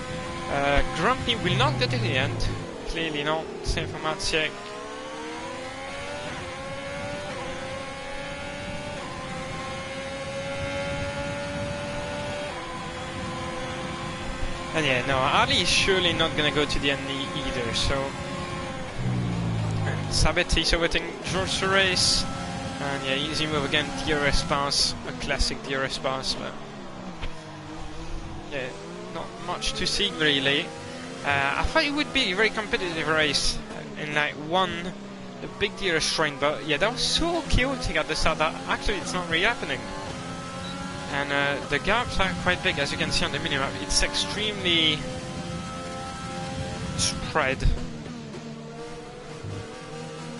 Grumpy will not get to the end. Clearly not. Same for Matsiek. And yeah, no, Ali is surely not gonna go to the end either, so... And Sabet is overtaking George the race. And yeah, easy move again, DRS pass, a classic DRS pass, but... Yeah, not much to see really. I thought it would be a very competitive race, and like one a big DRS train, but yeah, that was so chaotic at the start that actually it's not really happening. And the gaps are quite big, as you can see on the minimap. It's extremely spread.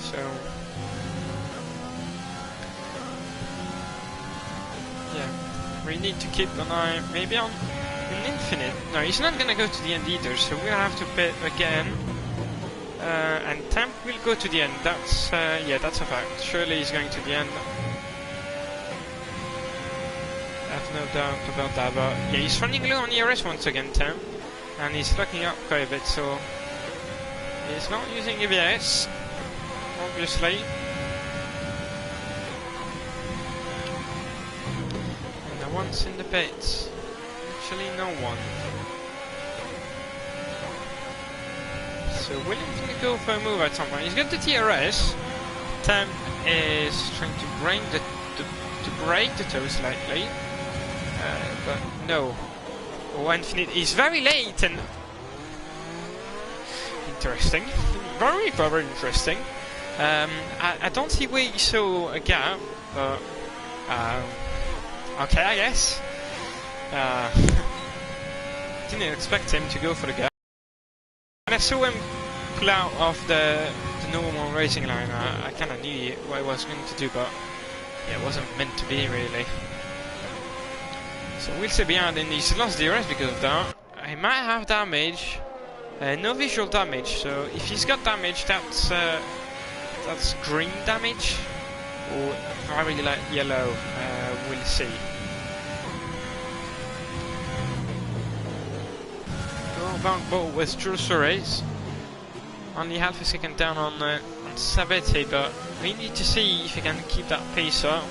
So yeah, we need to keep an eye maybe on an infinite. No, he's not gonna go to the end either, so we'll have to pit again. And Temp will go to the end. That's yeah, that's a fact. Surely he's going to the end. I have no doubt about that. But yeah, he's running low on ERS once again, Temp, and he's locking up quite a bit. So he's not using EBS, obviously. And no one's in the pits. Actually, no one. So William's going to go for a move at some point. He's got the TRS. Temp is trying to bring to break the toe slightly. But no. Oh, Infinite is very late and... Interesting. Very, very interesting. I don't see where he saw a gap, but... okay, I guess. Didn't expect him to go for the gap. When I saw him pull out of the normal racing line, I kind of knew what he was going to do, but yeah, it wasn't meant to be really. So we'll see behind, and he's lost DRS because of that. He might have damage, no visual damage. So if he's got damage, that's green damage or very like yellow. We'll see. Go ball with Jules Race. Only half a second down on Sabete, but we need to see if he can keep that pace up.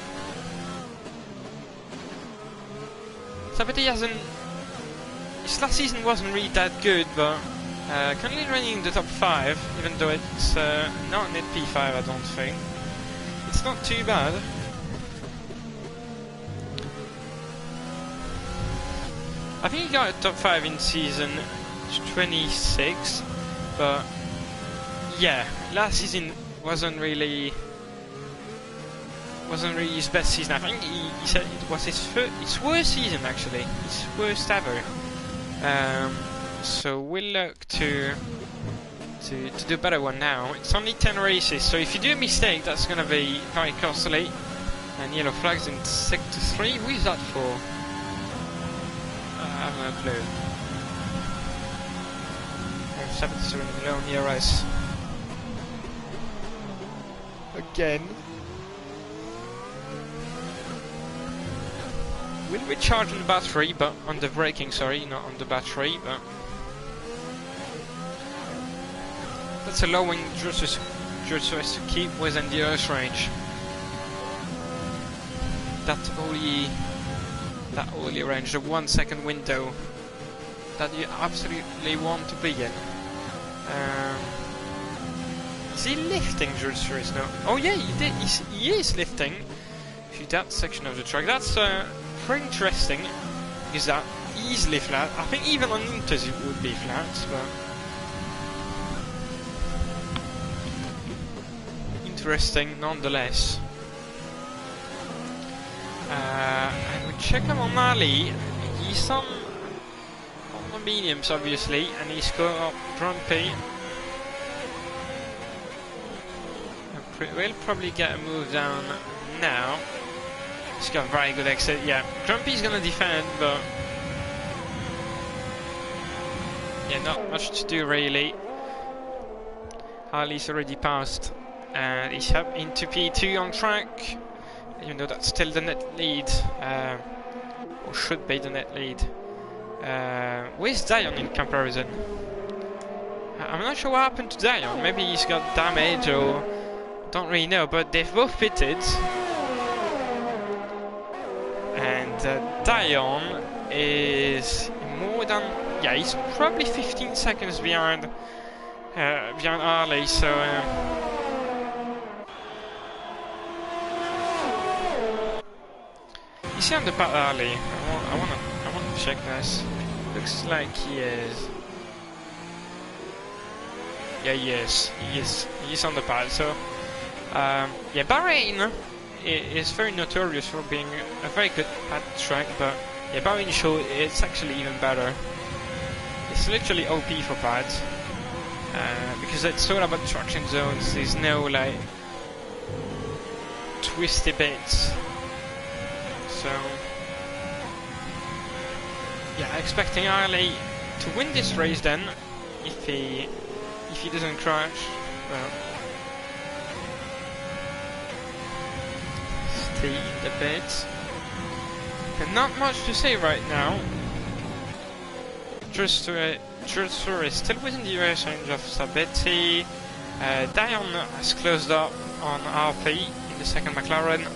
Sabete hasn't... His last season wasn't really that good, but currently running in the top 5, even though it's not net P5, I don't think. It's not too bad. I think he got a top 5 in season 26, but yeah, last season wasn't really his best season. I think he said it was his worst season actually, his worst ever. So we'll look to do a better one now. It's only 10 races, so if you do a mistake, that's gonna be very costly. And yellow flags in sector 3. Who is that for? I have no clue. 77 below near us. Again. We'll recharge on the battery, but on the braking, sorry, not on the battery, but that's allowing Jules to keep within the Earth range. That only range, the 1 second window that you absolutely want to be in. Is he lifting Jules Race now? Oh yeah, he is lifting through that section of the track. That's pretty interesting, because that easily flat. I think even on Inters it would be flat, but interesting nonetheless. And we check him on Ali. He's on the mediums obviously, and he's got up Grumpy. We'll probably get a move down now. He's got a very good exit. Yeah, Grumpy's gonna defend, but yeah, not much to do really. Ali's already passed, and he's up into P2 on track, even though that's still the net lead, or should be the net lead. Where's Dion in comparison? I'm not sure what happened to Dion. Maybe he's got damage, or don't really know. But they've both pitted. And Dion is more than, yeah, he's probably 15 seconds behind Harley. So is he on the path early? I want to check this. Looks like he is. Yeah, he is. He's on the path. So yeah, Bahrain is very notorious for being a very good pad track, but yeah, Bahrain show it's actually even better. It's literally OP for pads because it's all about traction zones. There's no like twisty bits. So yeah, expecting Harley to win this race then, if he doesn't crash. Well, stay in the pits. And not much to say right now. Just is still within the race range of Sabetti. Dion has closed up on RP in the second McLaren.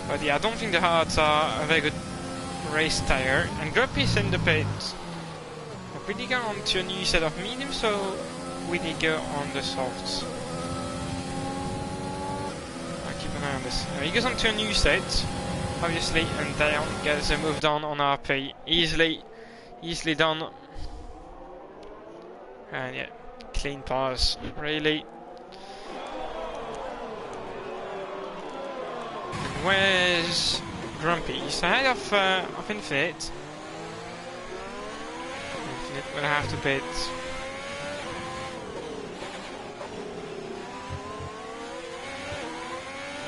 But yeah, I don't think the hards are a very good race tyre. And Grumpy is in the pits. Will he go on to a new set of mediums, or will he go on the softs? I'll keep an eye on this. He goes on to a new set, obviously, and Dion gets moved on RP. Easily done. And yeah, clean pass, really. And where's Grumpy? He's ahead of Infinite. We'll have to pit.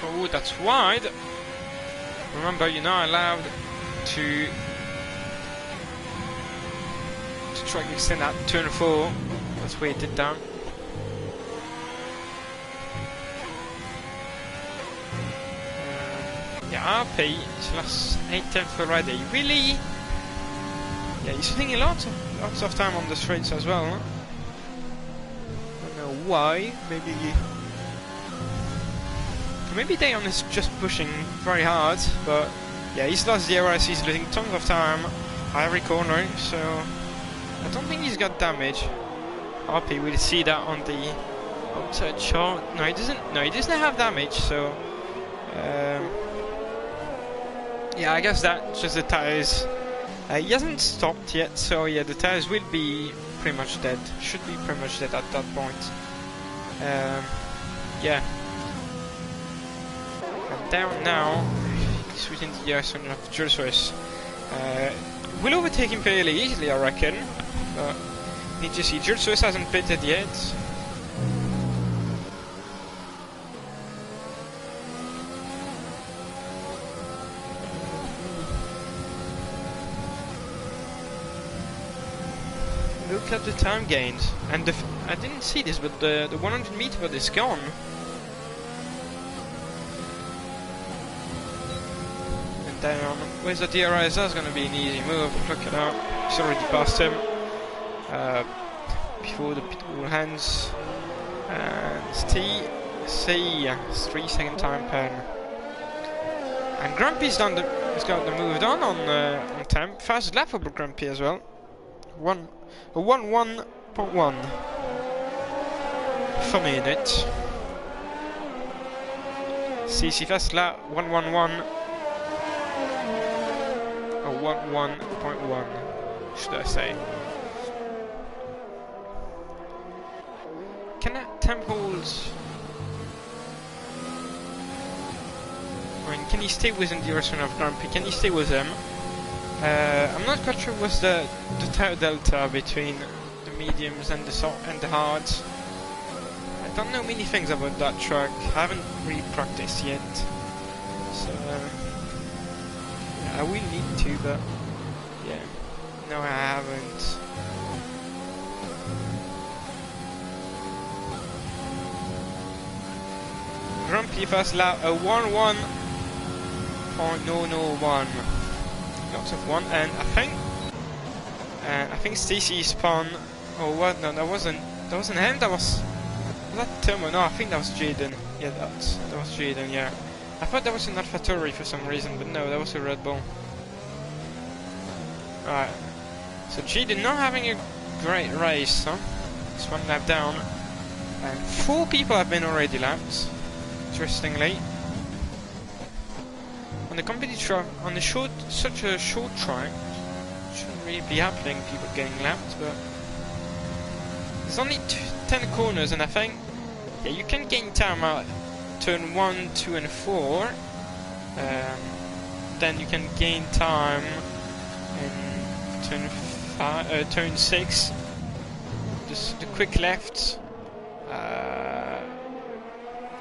Oh, that's wide. Remember, you're not allowed to try to extend that turn 4. That's where it did down. Yeah, RP is last 8/10 already. Really? Yeah, he's spending lots of time on the straights as well. Huh? Don't know why. Maybe Dion is just pushing very hard, but yeah, he's lost the RS. He's losing tons of time at every corner, so I don't think he's got damage. RP will see that on the outside shot. No, he doesn't. No, he doesn't have damage. So yeah, I guess that's just the tires. He hasn't stopped yet, so yeah, the tires will be pretty much dead. Should be pretty much dead at that point. Yeah. And down now, he's within the direction of Jules. Will overtake him fairly easily, I reckon. But need to see. Jules hasn't pitted yet. Look at the time gained, and I didn't see this, but the 100 meter but is gone. And down, where's the DRS? That's going to be an easy move. Look at that, he's already passed him. Before the pit wall hands, and C 3 second time pen. And Grumpy's done has got the moved on temp. Fast lap for Grumpy as well. 1:1.1 per minute. CC fast lap 1:11 or 1:1.1 should I say. Can that temp hold? I mean, can he stay within the direction of Grumpy? Can he stay with him? I'm not quite sure what's the tire delta between the mediums and the hards. I don't know many things about that track. I haven't really practiced yet, so yeah, I will need to, but yeah, no, I haven't. Grumpy first lap a 1:1.001. Lots of one, and I think Stacy spun. Oh what? No, that wasn't him. That was that Tomo. No, I think that was Jaden. Yeah, that was Jaden. Yeah, I thought that was an AlphaTauri for some reason, but no, that was a Red Bull. Right. So Jaden not having a great race, huh? Just one lap down. And 4 people have been already lapped, interestingly. On the competitive on the such a short track, shouldn't really be happening, people getting lapped, but there's only 10 corners, and I think, yeah, you can gain time at turn 1, 2 and 4. Then you can gain time in turn 6, just the quick left,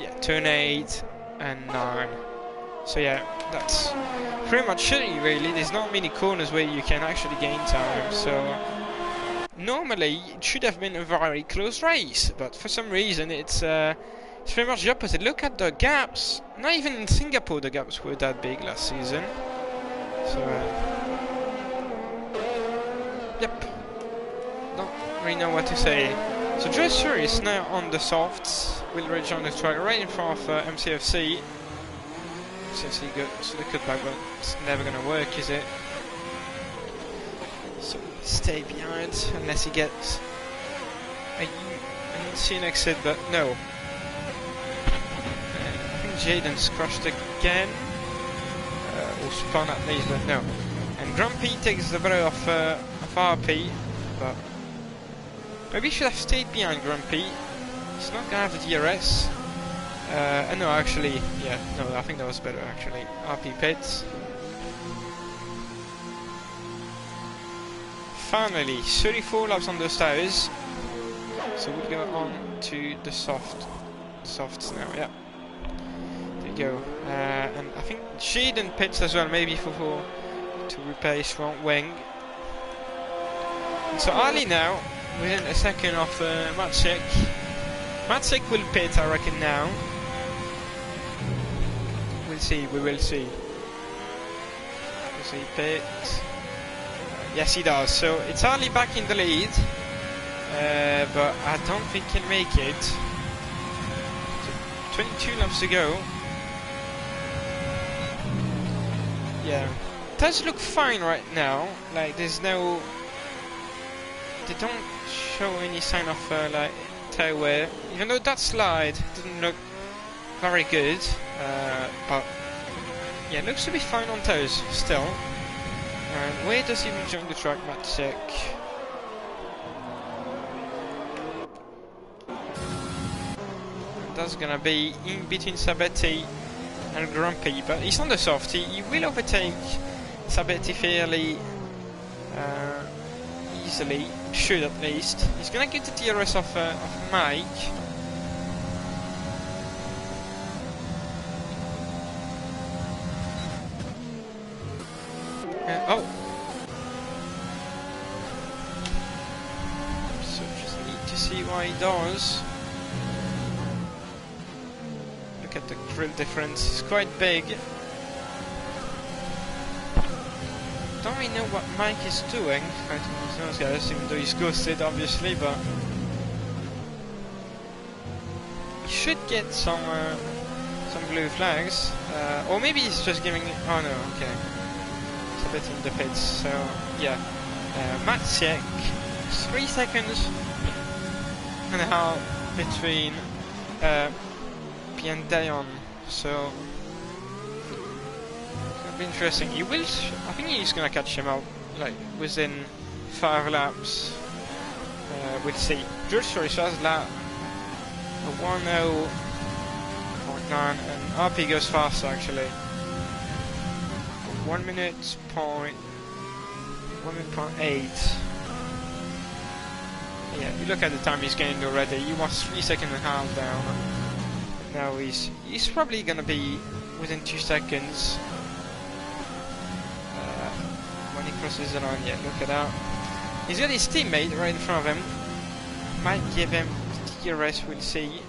yeah, turn 8 and 9. So yeah, that's pretty much it really. There's not many corners where you can actually gain time, so normally it should have been a very close race, but for some reason it's pretty much the opposite. Look at the gaps. Not even in Singapore the gaps were that big last season. So yep, don't really know what to say. So Dresser is now on the softs, will rejoin the track right in front of MCFC. MCFC good, so the cutback, but it's never gonna work, is it? So stay behind unless he gets a unseen exit, but no. I think Jaden's crashed again, or spun at least, but no. And Grumpy takes the better of RP, but maybe he should have stayed behind Grumpy. He's not gonna have the DRS. No, actually, yeah, no, I think that was better actually. RP pits. Finally, 34 laps on those tires. So we'll go on to the softs now, yeah. There you go. And I think Jaden pits as well, maybe to repair his front wing. And so Ali now, within a second of Matsek. Matsek will pit, I reckon now. We'll see, we will see. We'll see pit. Yes, he does. So it's Ali back in the lead, but I don't think he'll make it. So 22 laps to go. Yeah, it does look fine right now. Like there's no, they don't show any sign of like tire wear. Even though that slide didn't look very good, but yeah, it looks to be fine on toes still. And where does he rejoin the track, Matsek? That's gonna be in between Sabetti and Grumpy, but he's on the soft. He will overtake Sabetti fairly easily, should at least. He's gonna get the DRS of Mike. Oh! So just need to see why he does. Look at the grill difference, it's quite big. Don't really know what Mike is doing. I don't know those guys, even though he's ghosted obviously, but he should get some blue flags. Or maybe he's just giving, oh no, okay. A bit in the pits, so yeah. Matsiek, 3 seconds and a half between P and Dayon, so it's gonna be interesting. He will, I think he's gonna catch him out like within 5 laps. We'll see. George Story has lap 1:0.9, and RP goes faster actually. 1 minute point 1:08. Yeah, you look at the time he's gained already. He was 3 seconds and a half down. Now he's probably gonna be within 2 seconds when he crosses the line. Yeah, look at that. He's got his teammate right in front of him. Might give him DRS. We'll see.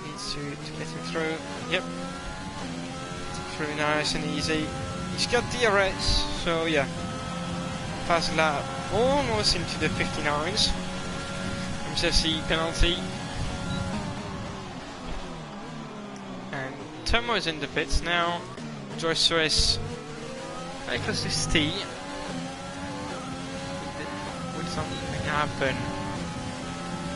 Needs to let him through. Yep, through nice and easy. He's got DRS, so yeah, fast lap almost into the 59s. MCFC penalty, and Tomo is in the pits now. Joycer is very close to Steve. Will something happen?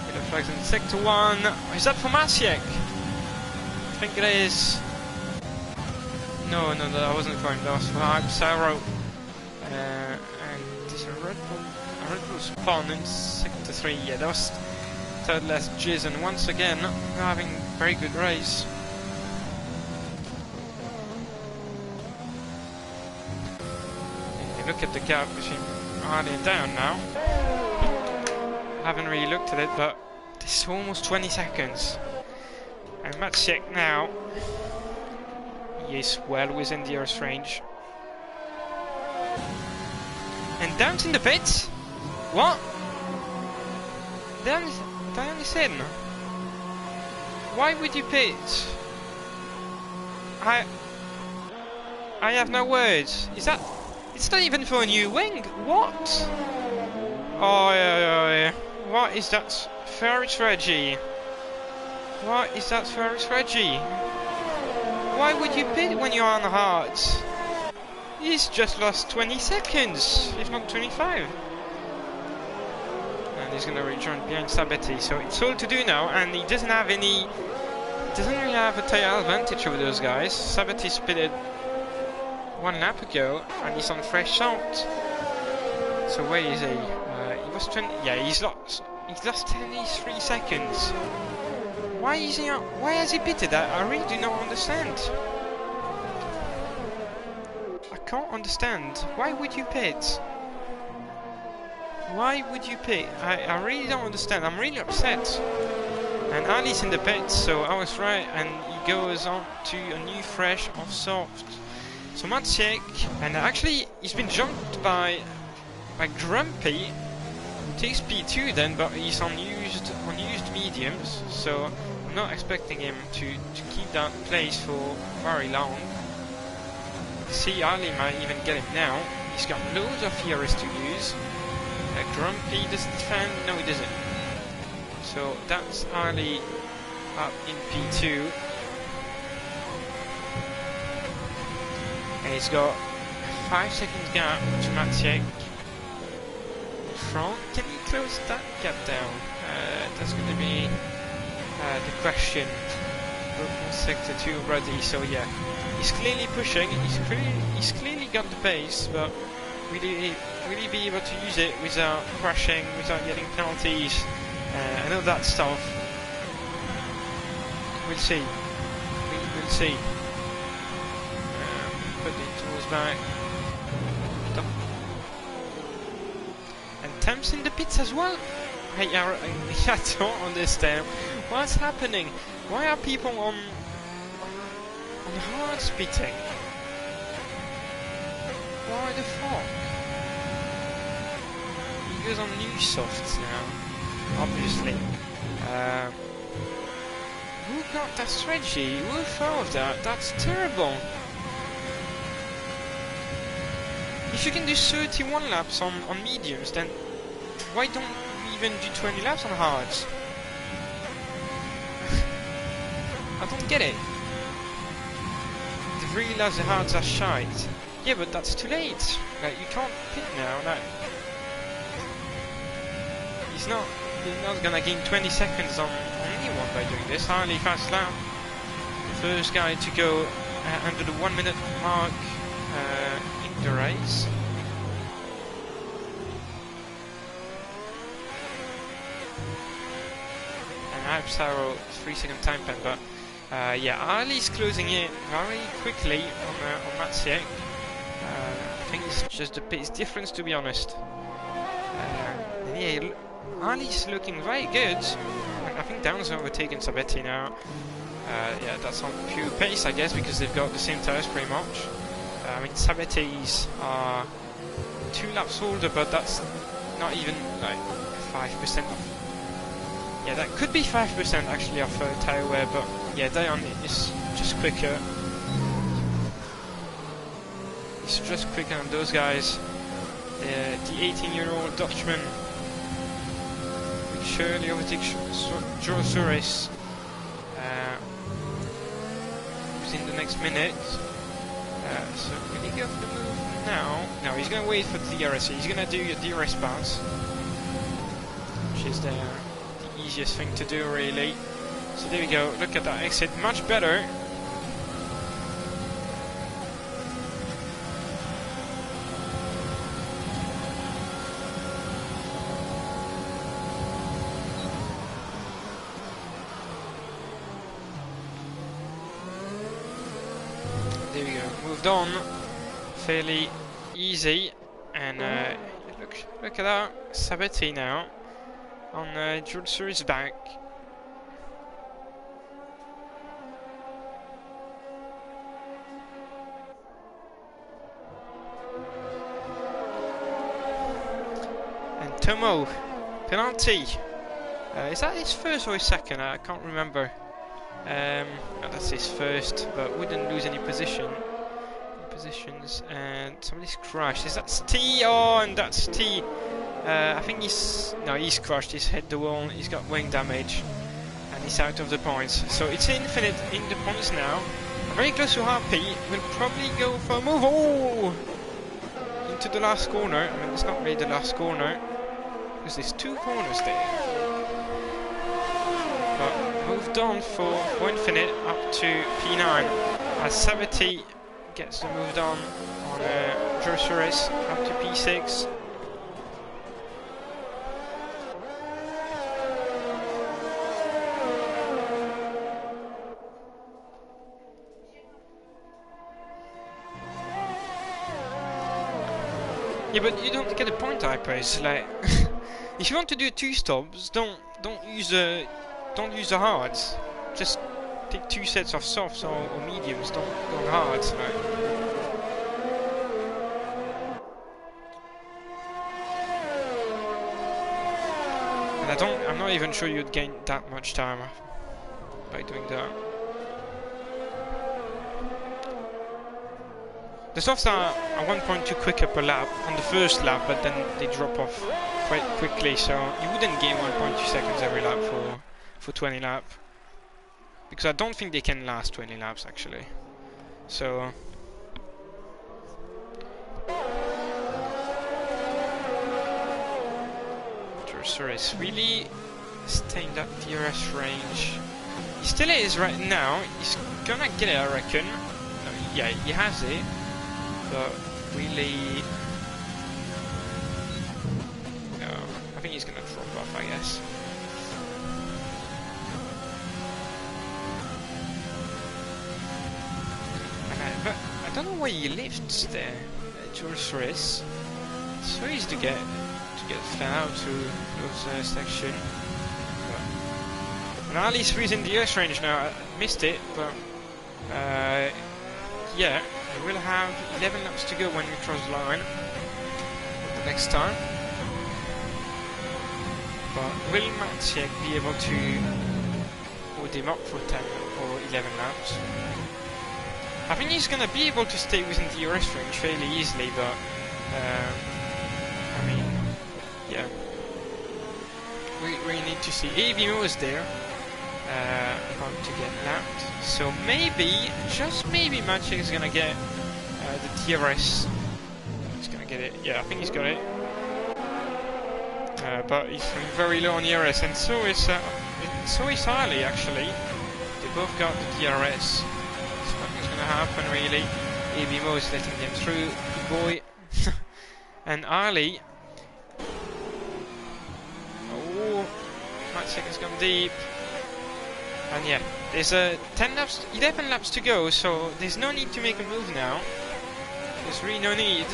Yellow flags in sector 1. Is that for Maciek? I think it is. No, that wasn't for him. That was for Hype and there's a Red Bull spawn in sector 3. Yeah, that was third last Jason. Once again, having a very good race. Look at the gap between Harley and Down now. Haven't really looked at it, but this is almost 20 seconds. And Maciek now, he is well within the Earth's range. And Down's in the pits? What? Down is in. Why would you pit? I have no words. Is that... It's not even for a new wing. What? Oh yeah. What is that? Ferris Reggie. What is that Ferris Reggie? Why would you pit when you're on hards? He's just lost 20 seconds, if not 25. And he's gonna rejoin behind Sabetti. So it's all to do now, and he doesn't have any. Doesn't really have a tire advantage over those guys. Sabetti's pitted 1 lap ago, and he's on fresh start. So where is he? He was 20. Yeah, he's lost 23 seconds. Why is he? Why has he pitted that? I really do not understand. I can't understand. Why would you pit? Why would you pit? I really don't understand. I'm really upset. And Ali's in the pits, so I was right, and he goes on to a new fresh off soft. So Maciek, and actually he's been jumped by Grumpy, who takes P2 then, but he's on used mediums, so I'm not expecting him to keep that place for very long. See, Ali might even get him now. He's got loads of heroes to use. Grumpy doesn't defend, no he doesn't. So that's Ali up in P2. And he's got a 5 second gap to Maciek. Front, can he close that gap down? That's going to be the question. Broken sector 2 already, so yeah. He's clearly pushing, he's clearly got the pace, but will he be able to use it without crashing, without getting penalties, and all that stuff? We'll see. We'll see. Put the tools back. And Temps in the pits as well. I don't understand what's happening. Why are people on hard pitting? Why the fuck? He goes on new softs now, obviously. Who got that strategy? Who thought of that? That's terrible. If you can do 31 laps on mediums, then why don't you even do 20 laps on hards? I don't get it. They realize the hards are shite. Yeah, but that's too late. Like, you can't pit now. Like, he's not gonna gain 20 seconds on anyone by doing this. Highly fast lap. First guy to go under the 1 minute mark in the race. And Hype 3 second time pen, but yeah, Ali's closing it very quickly on Maciek. I think it's just the pace difference, to be honest. Yeah, Ali's looking very good. I think Down's overtaken Sabetti now. Yeah, that's on pure pace, I guess, because they've got the same tires pretty much. I mean, Sabetti's are 2 laps older, but that's not even like 5% off. Yeah, that could be 5% actually off tire wear, but yeah, Dion is just quicker. He's just quicker than those guys. The 18-year-old Dutchman will surely overtake Joe Suarez. within the next minute. So will he go for the move now? No, he's going to wait for the DRS. He's going to do your DRS pass, which is the easiest thing to do, really. So there we go. Look at that exit, much better. There we go. Moved on, fairly easy, and look at that. Sabati now on George Surrey's back. And Tomo, penalty. Is that his first or his second? I can't remember. No, that's his first, but wouldn't lose any positions. And somebody's crashed. Is that T? Oh, and that's T. I think he's crashed. He's hit the wall. He's got wing damage, and he's out of the points. So it's infinite in the points now. Very close to Harpy. Will probably go for a move. Oh, into the last corner. I mean, it's not really the last corner because there's two corners there. But moved on for infinite up to P9 as Sabati gets the moved on Drossaris up to P6. Yeah, but you don't get a point, I suppose. Like, if you want to do two stops, don't use the hards. Just take two sets of softs or mediums. Don't go on hards. Like. And I'm not even sure you'd gain that much time by doing that. The softs are at 1.2 quicker per lap on the first lap, but then they drop off quite quickly, so you wouldn't gain 1.2 seconds every lap for 20 laps. Because I don't think they can last 20 laps actually. So Cursor is really staying that DRS range. He still is right now. He's gonna get it, I reckon. No, yeah, he has it. But really, no, I think he's gonna drop off, I guess. But I don't know why he lifts there, George Riss. It's so easy to get flat out to those section. And Ali's freezing the DRS range now. I missed it, but yeah. We will have 11 laps to go when we cross the line the next time. But will Maciek be able to hold him up for 10 or 11 laps? I think he's going to be able to stay within the DRS range fairly easily, but I mean, yeah. We need to see. AVMO is there. About to get lapped, so maybe, just maybe, Maciek is gonna get the DRS. He's gonna get it. Yeah, I think he's got it. But he's very low on DRS, and so is Harley actually. They both got the DRS. So nothing's gonna happen really. AVMO is letting them through. Good boy. And Harley. Oh, Maciek has gone deep. And yeah, there's 11 laps to go, so there's no need to make a move now. There's really no need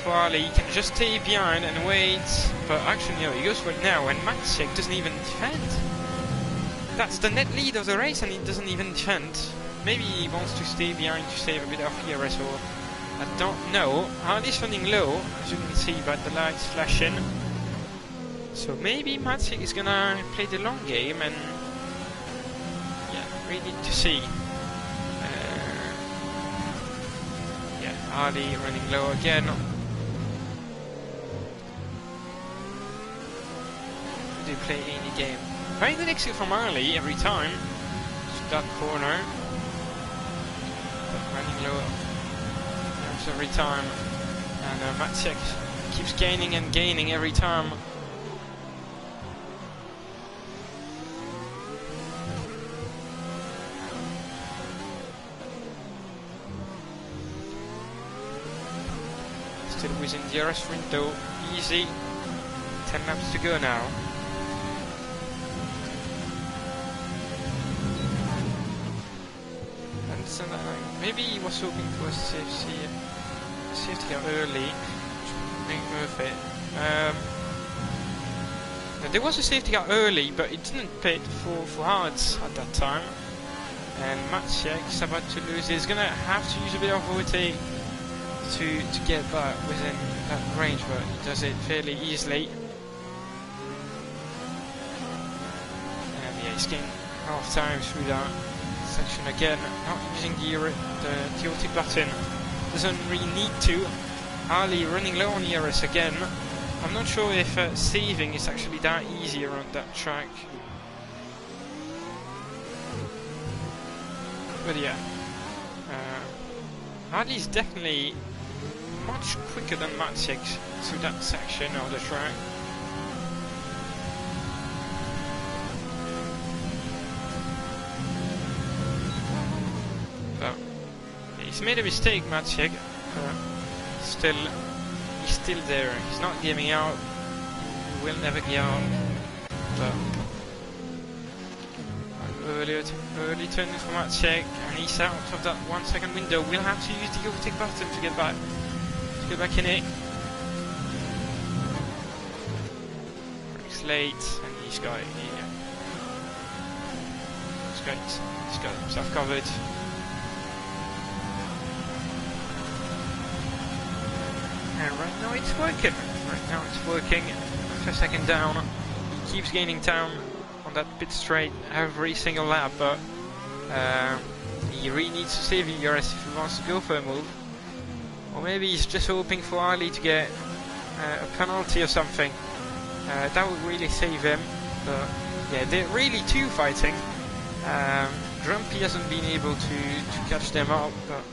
for Ali. He can just stay behind and wait. But actually, no, he goes for it now, and Maciek doesn't even defend. That's the net lead of the race, and he doesn't even defend. Maybe he wants to stay behind to save a bit of DRS, or I don't know. Ali's running low, as you can see by the lights flashing. So maybe Maciek is gonna play the long game and. We need to see. Yeah, Ali running low again. Do play any game. Very good exit from Ali every time. To that corner. running low every time, and Maciek keeps gaining and gaining every time. Still within the DRS window, easy. 10 laps to go now. And so maybe he was hoping for a safety car early, which ain't worth it. There was a safety car early, but it didn't pit for hards at that time. And Maciek is about to lose. He's gonna have to use a bit of overtake to get back within that range, but he does it fairly easily. And yeah, he's getting half time through that section again, not using the overtake button. Doesn't really need to. Ali running low on ERS again. I'm not sure if saving is actually that easy around that track. But yeah, Ali's definitely much quicker than Maciek through that section of the track. But he's made a mistake, Maciek. He's still there. He's not giving out. He will never give out. But early turn for Maciek, and he's out of that 1 second window. We'll have to use the overtake button to get back. Get back in it. Brakes late, and he's got himself covered. And right now it's working. After a second down, he keeps gaining time on that pit straight every single lap, but he really needs to save ERS if he wants to go for a move. Or maybe he's just hoping for Ali to get a penalty or something. That would really save him. But yeah, they're really two fighting. Grumpy hasn't been able to catch them up, but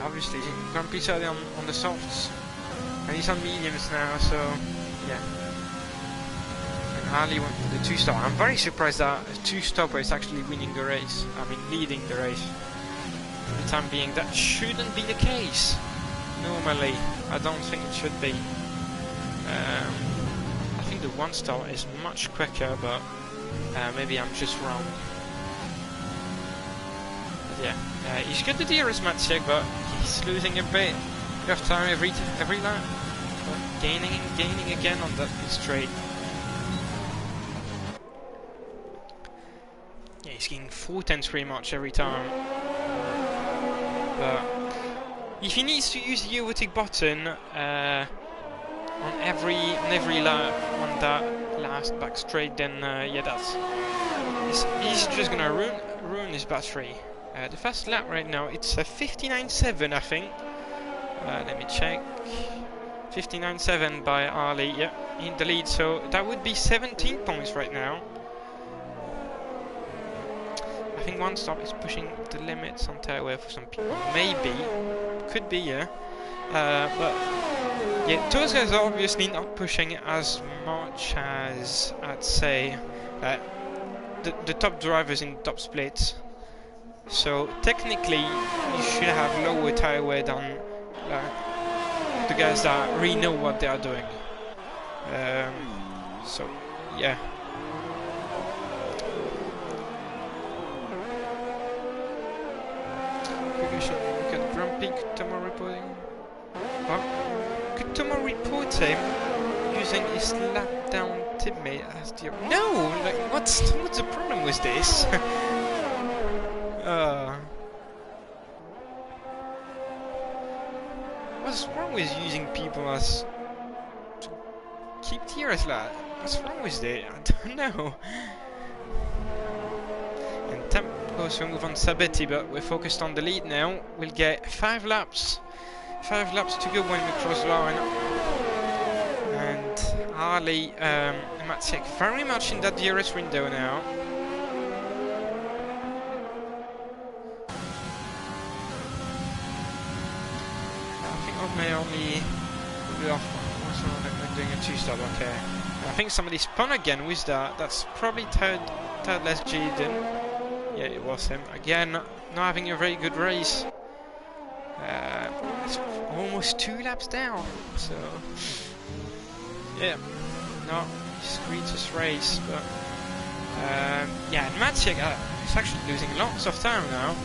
obviously Grumpy's early on the softs, and he's on mediums now, so yeah. And Ali went for the 2-star. I'm very surprised that a 2-stopper is actually winning the race. I mean, leading the race. For the time being, that shouldn't be the case. Normally, I don't think it should be. I think the 1-star is much quicker, but maybe I'm just wrong. But yeah, he's got the DRS Maciek, but he's losing a bit of time every lap. But gaining and gaining again on that pit straight. Yeah, he's getting 4/10 pretty much every time. But if he needs to use the overtake button on every lap on that last back straight, then yeah, he's just gonna ruin his battery. The fast lap right now, it's 59.7, I think. Let me check. 59.7 by Ali, yeah, in the lead. So that would be 17 points right now. I think 1-stop is pushing the limits on tire wear for some people. Maybe, could be, yeah. But yeah, those guys are obviously not pushing as much as, I'd say, the top drivers in top splits. So technically, you should have lower tire wear than the guys that really know what they are doing. So yeah. Quickly should look at Grumpy. Could Tomo report him? Well, could Tomo report him using his lap down teammate as the... No! Like, what's the problem with this? What's wrong with using people as to keep DRS lap? What's wrong with it? I don't know. And Tempo's will move on Sabetti, but we're focused on the lead now. We'll get 5 laps. 5 laps to go when we cross the line. And Ali and Maciek very much in that DRS window now. may only be off. I'm doing a 2-stop. Okay. I think somebody spun again with that. That's probably third less Jaden. Yeah, it was him again. Not having a very good race. It's almost 2 laps down. So yeah, no, he screwed his race. But yeah, Maciek is actually losing lots of time now.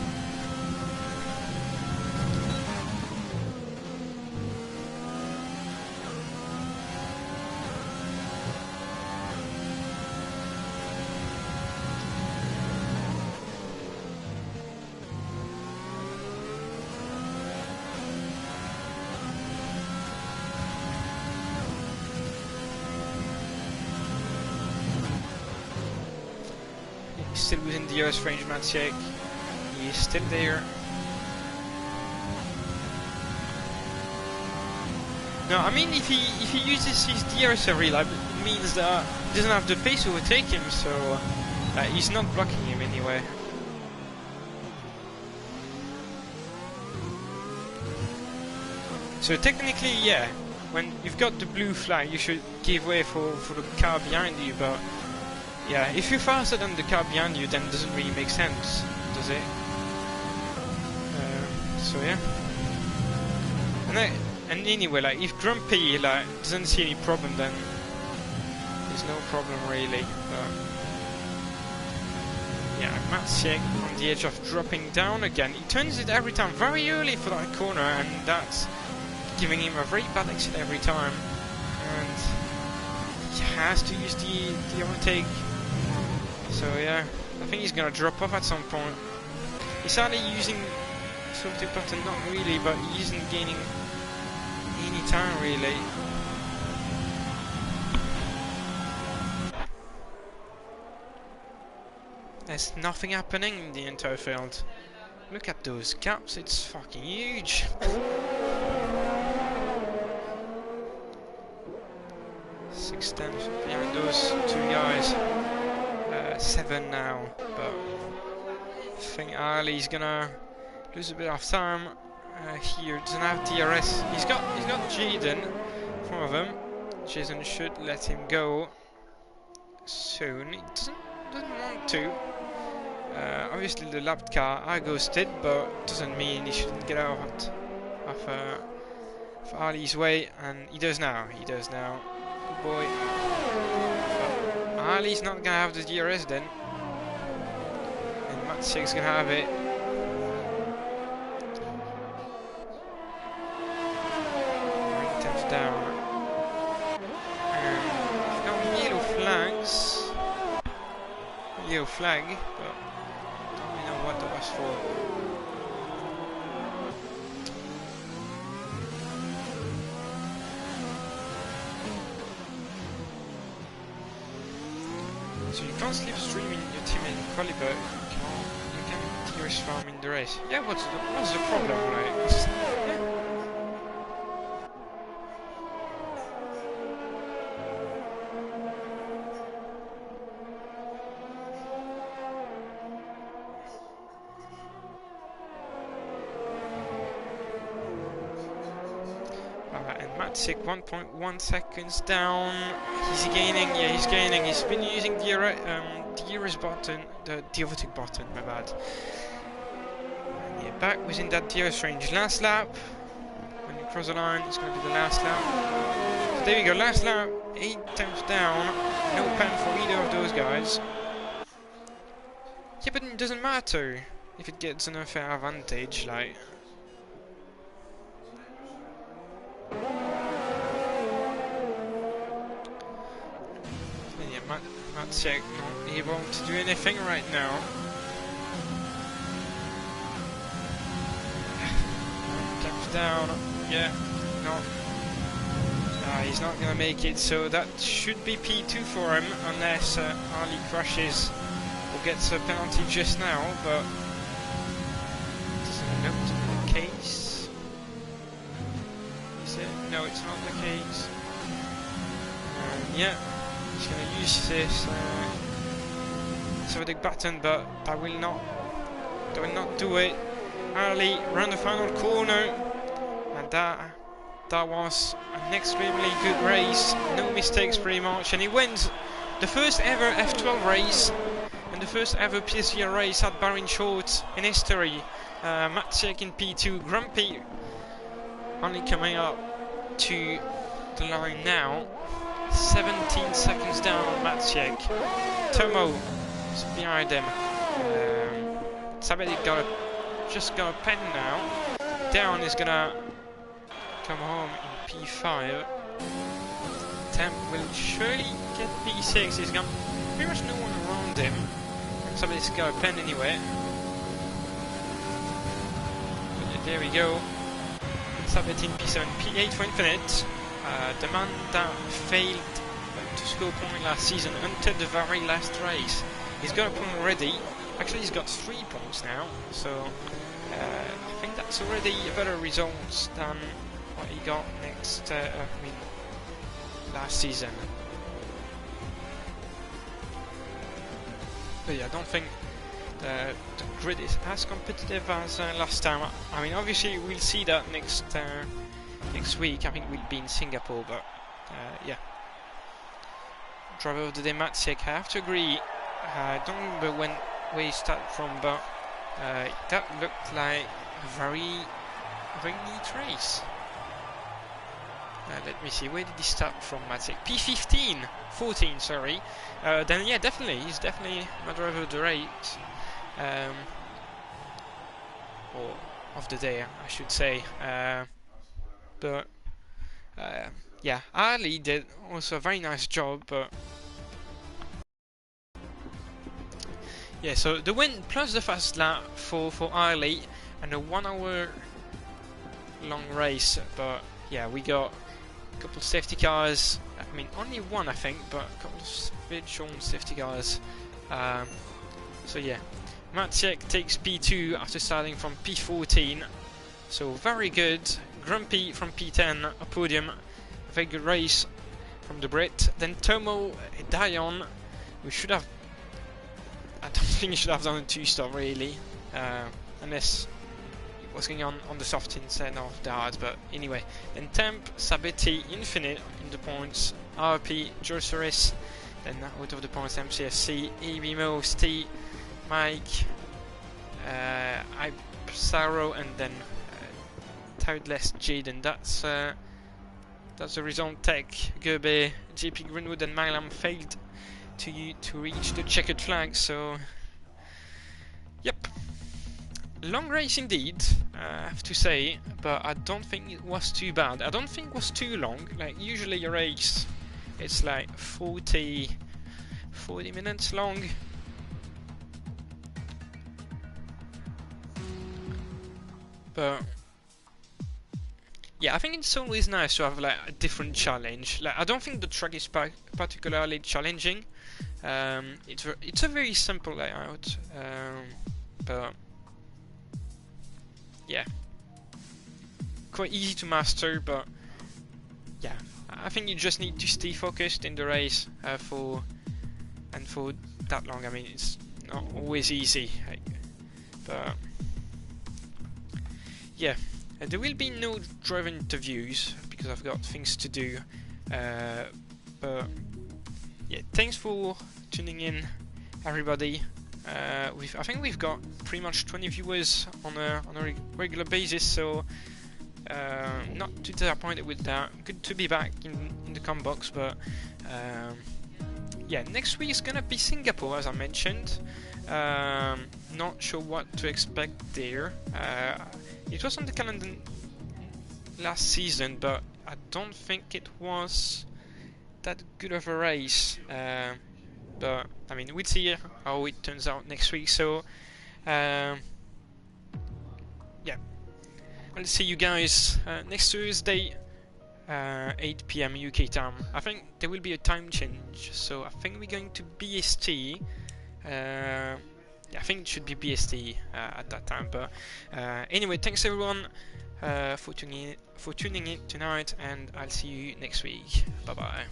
Still within the US range, Maciek. He's still there. No, I mean if he uses his DRS every lap, it means that he doesn't have the pace to overtake him, so he's not blocking him anyway. So technically, yeah, when you've got the blue flag, you should give way for the car behind you, but yeah, if you're faster than the car behind you, then it doesn't really make sense, does it? So yeah. And anyway, like if Grumpy doesn't see any problem, then there's no problem really. But yeah, Maciek on the edge of dropping down again. He turns it every time very early for that corner, and that's giving him a very bad exit every time. And he has to use the overtake. So yeah, I think he's gonna drop off at some point. He's started using safety button, not really, but he isn't gaining any time really. There's nothing happening in the entire field. Look at those gaps, it's fucking huge. 6 tenths behind those 2 guys. 7 now, but I think Ali's gonna lose a bit of time here. Doesn't have DRS. He's got Jaden in front of him. Jaden should let him go soon. He doesn't want to. Obviously the lapped car are ghosted, but doesn't mean he shouldn't get out of Ali's way, and he does now. He does now. Good boy. Ali's not gonna have the DRS then, and Maciek's gonna have it. 9 tenths down, and we've got yellow flags. Yellow flag, but don't really know what that was for. So you can't slipstream in your teammate in quali, but you can DRS farm in the race. Yeah, what's the problem, right? Just, yeah. And Maciek 1.1 seconds down. He's gaining, yeah, he's gaining. He's been using the DRS button, the overtake button, my bad. And yeah, back within that DRS range. Last lap. When you cross the line, it's going to be the last lap. So there we go, last lap, 8 tenths down. No pen for either of those guys. Yeah, but it doesn't matter if it gets an unfair advantage, like. Maciek not able to do anything right now. Comes down. Yeah, no. He's not gonna make it, so that should be P2 for him, unless Ali crashes or gets a penalty just now, but doesn't look to be the case. Is it? No, it's not the case. Yeah. He's going to use this overtake button, but that will not do it. Ali ran the final corner, and that that was an extremely good race, no mistakes pretty much, and he wins the first ever F12 race and the first ever PSGL race at Bahrain Short in history. Maciek in P2, Grumpy only coming up to the line now, 17 seconds down on Maciek. Tomo is behind him. Sabedi just got a pen now. Down is gonna come home in P5. Temp will surely get P6. He's got pretty much no one around him. Somebody's got a pen anyway. But there we go. Sabet in P7, P8 for Infinite. The man that failed to score a point last season until the very last race. He's got a point already. Actually, he's got 3 points now. So I think that's already a better result than what he got last season. But yeah, I don't think the grid is as competitive as last time. I mean, obviously we'll see that next week. I think we'll be in Singapore, but yeah. Driver of the day, Maciek. I have to agree. I don't remember where he started from, but that looked like a very neat race. Let me see, where did he start from, Maciek? P15, 14, sorry. Then yeah, definitely, he's definitely my driver of the race, or of the day, I should say. But yeah, Ali did also a very nice job. But yeah, so the win plus the fast lap for Ali and a 1 hour long race. But yeah, we got a couple of safety cars. I mean, only one I think, but a couple of virtual safety cars. So yeah, Maciek takes P2 after starting from P14. So very good. Grumpy from P10, a podium. A very good race from the Brit. Then Tomo, Dion. We should have. I don't think he should have done a 2-star really, unless what's going on the soft instead of the hard. But anyway, then Temp, Sabeti, Infinite in the points, RP, Jorsaris, then out of the points MCSC, Ebimo, Steve, Mike, Ipsaro, and then Toadless Jaden. That's the result. Tech, Gerbe, JP Greenwood, and Maglam failed to reach the checkered flag. So yep. Long race indeed, I have to say, but I don't think it was too bad. I don't think it was too long. Like usually a race, it's like 40 minutes long. But yeah, I think it's always nice to have like a different challenge. Like I don't think the track is particularly challenging. It's a very simple layout, but yeah, quite easy to master. But yeah, I think you just need to stay focused in the race for that long. I mean, it's not always easy, but yeah. There will be no driver interviews because I've got things to do. But yeah, thanks for tuning in, everybody. I think we've got pretty much 20 viewers on a regular basis, so not too disappointed with that. Good to be back in the com box, but yeah, next week is gonna be Singapore, as I mentioned. Not sure what to expect there. It was on the calendar last season, but I don't think it was that good of a race. But I mean, we'll see how it turns out next week. So yeah, I'll see you guys next Thursday, 8 PM UK time. I think there will be a time change, so I think we're going to BST. Yeah, I think it should be BST at that time. But anyway, thanks everyone for tuning in tonight, and I'll see you next week. Bye bye.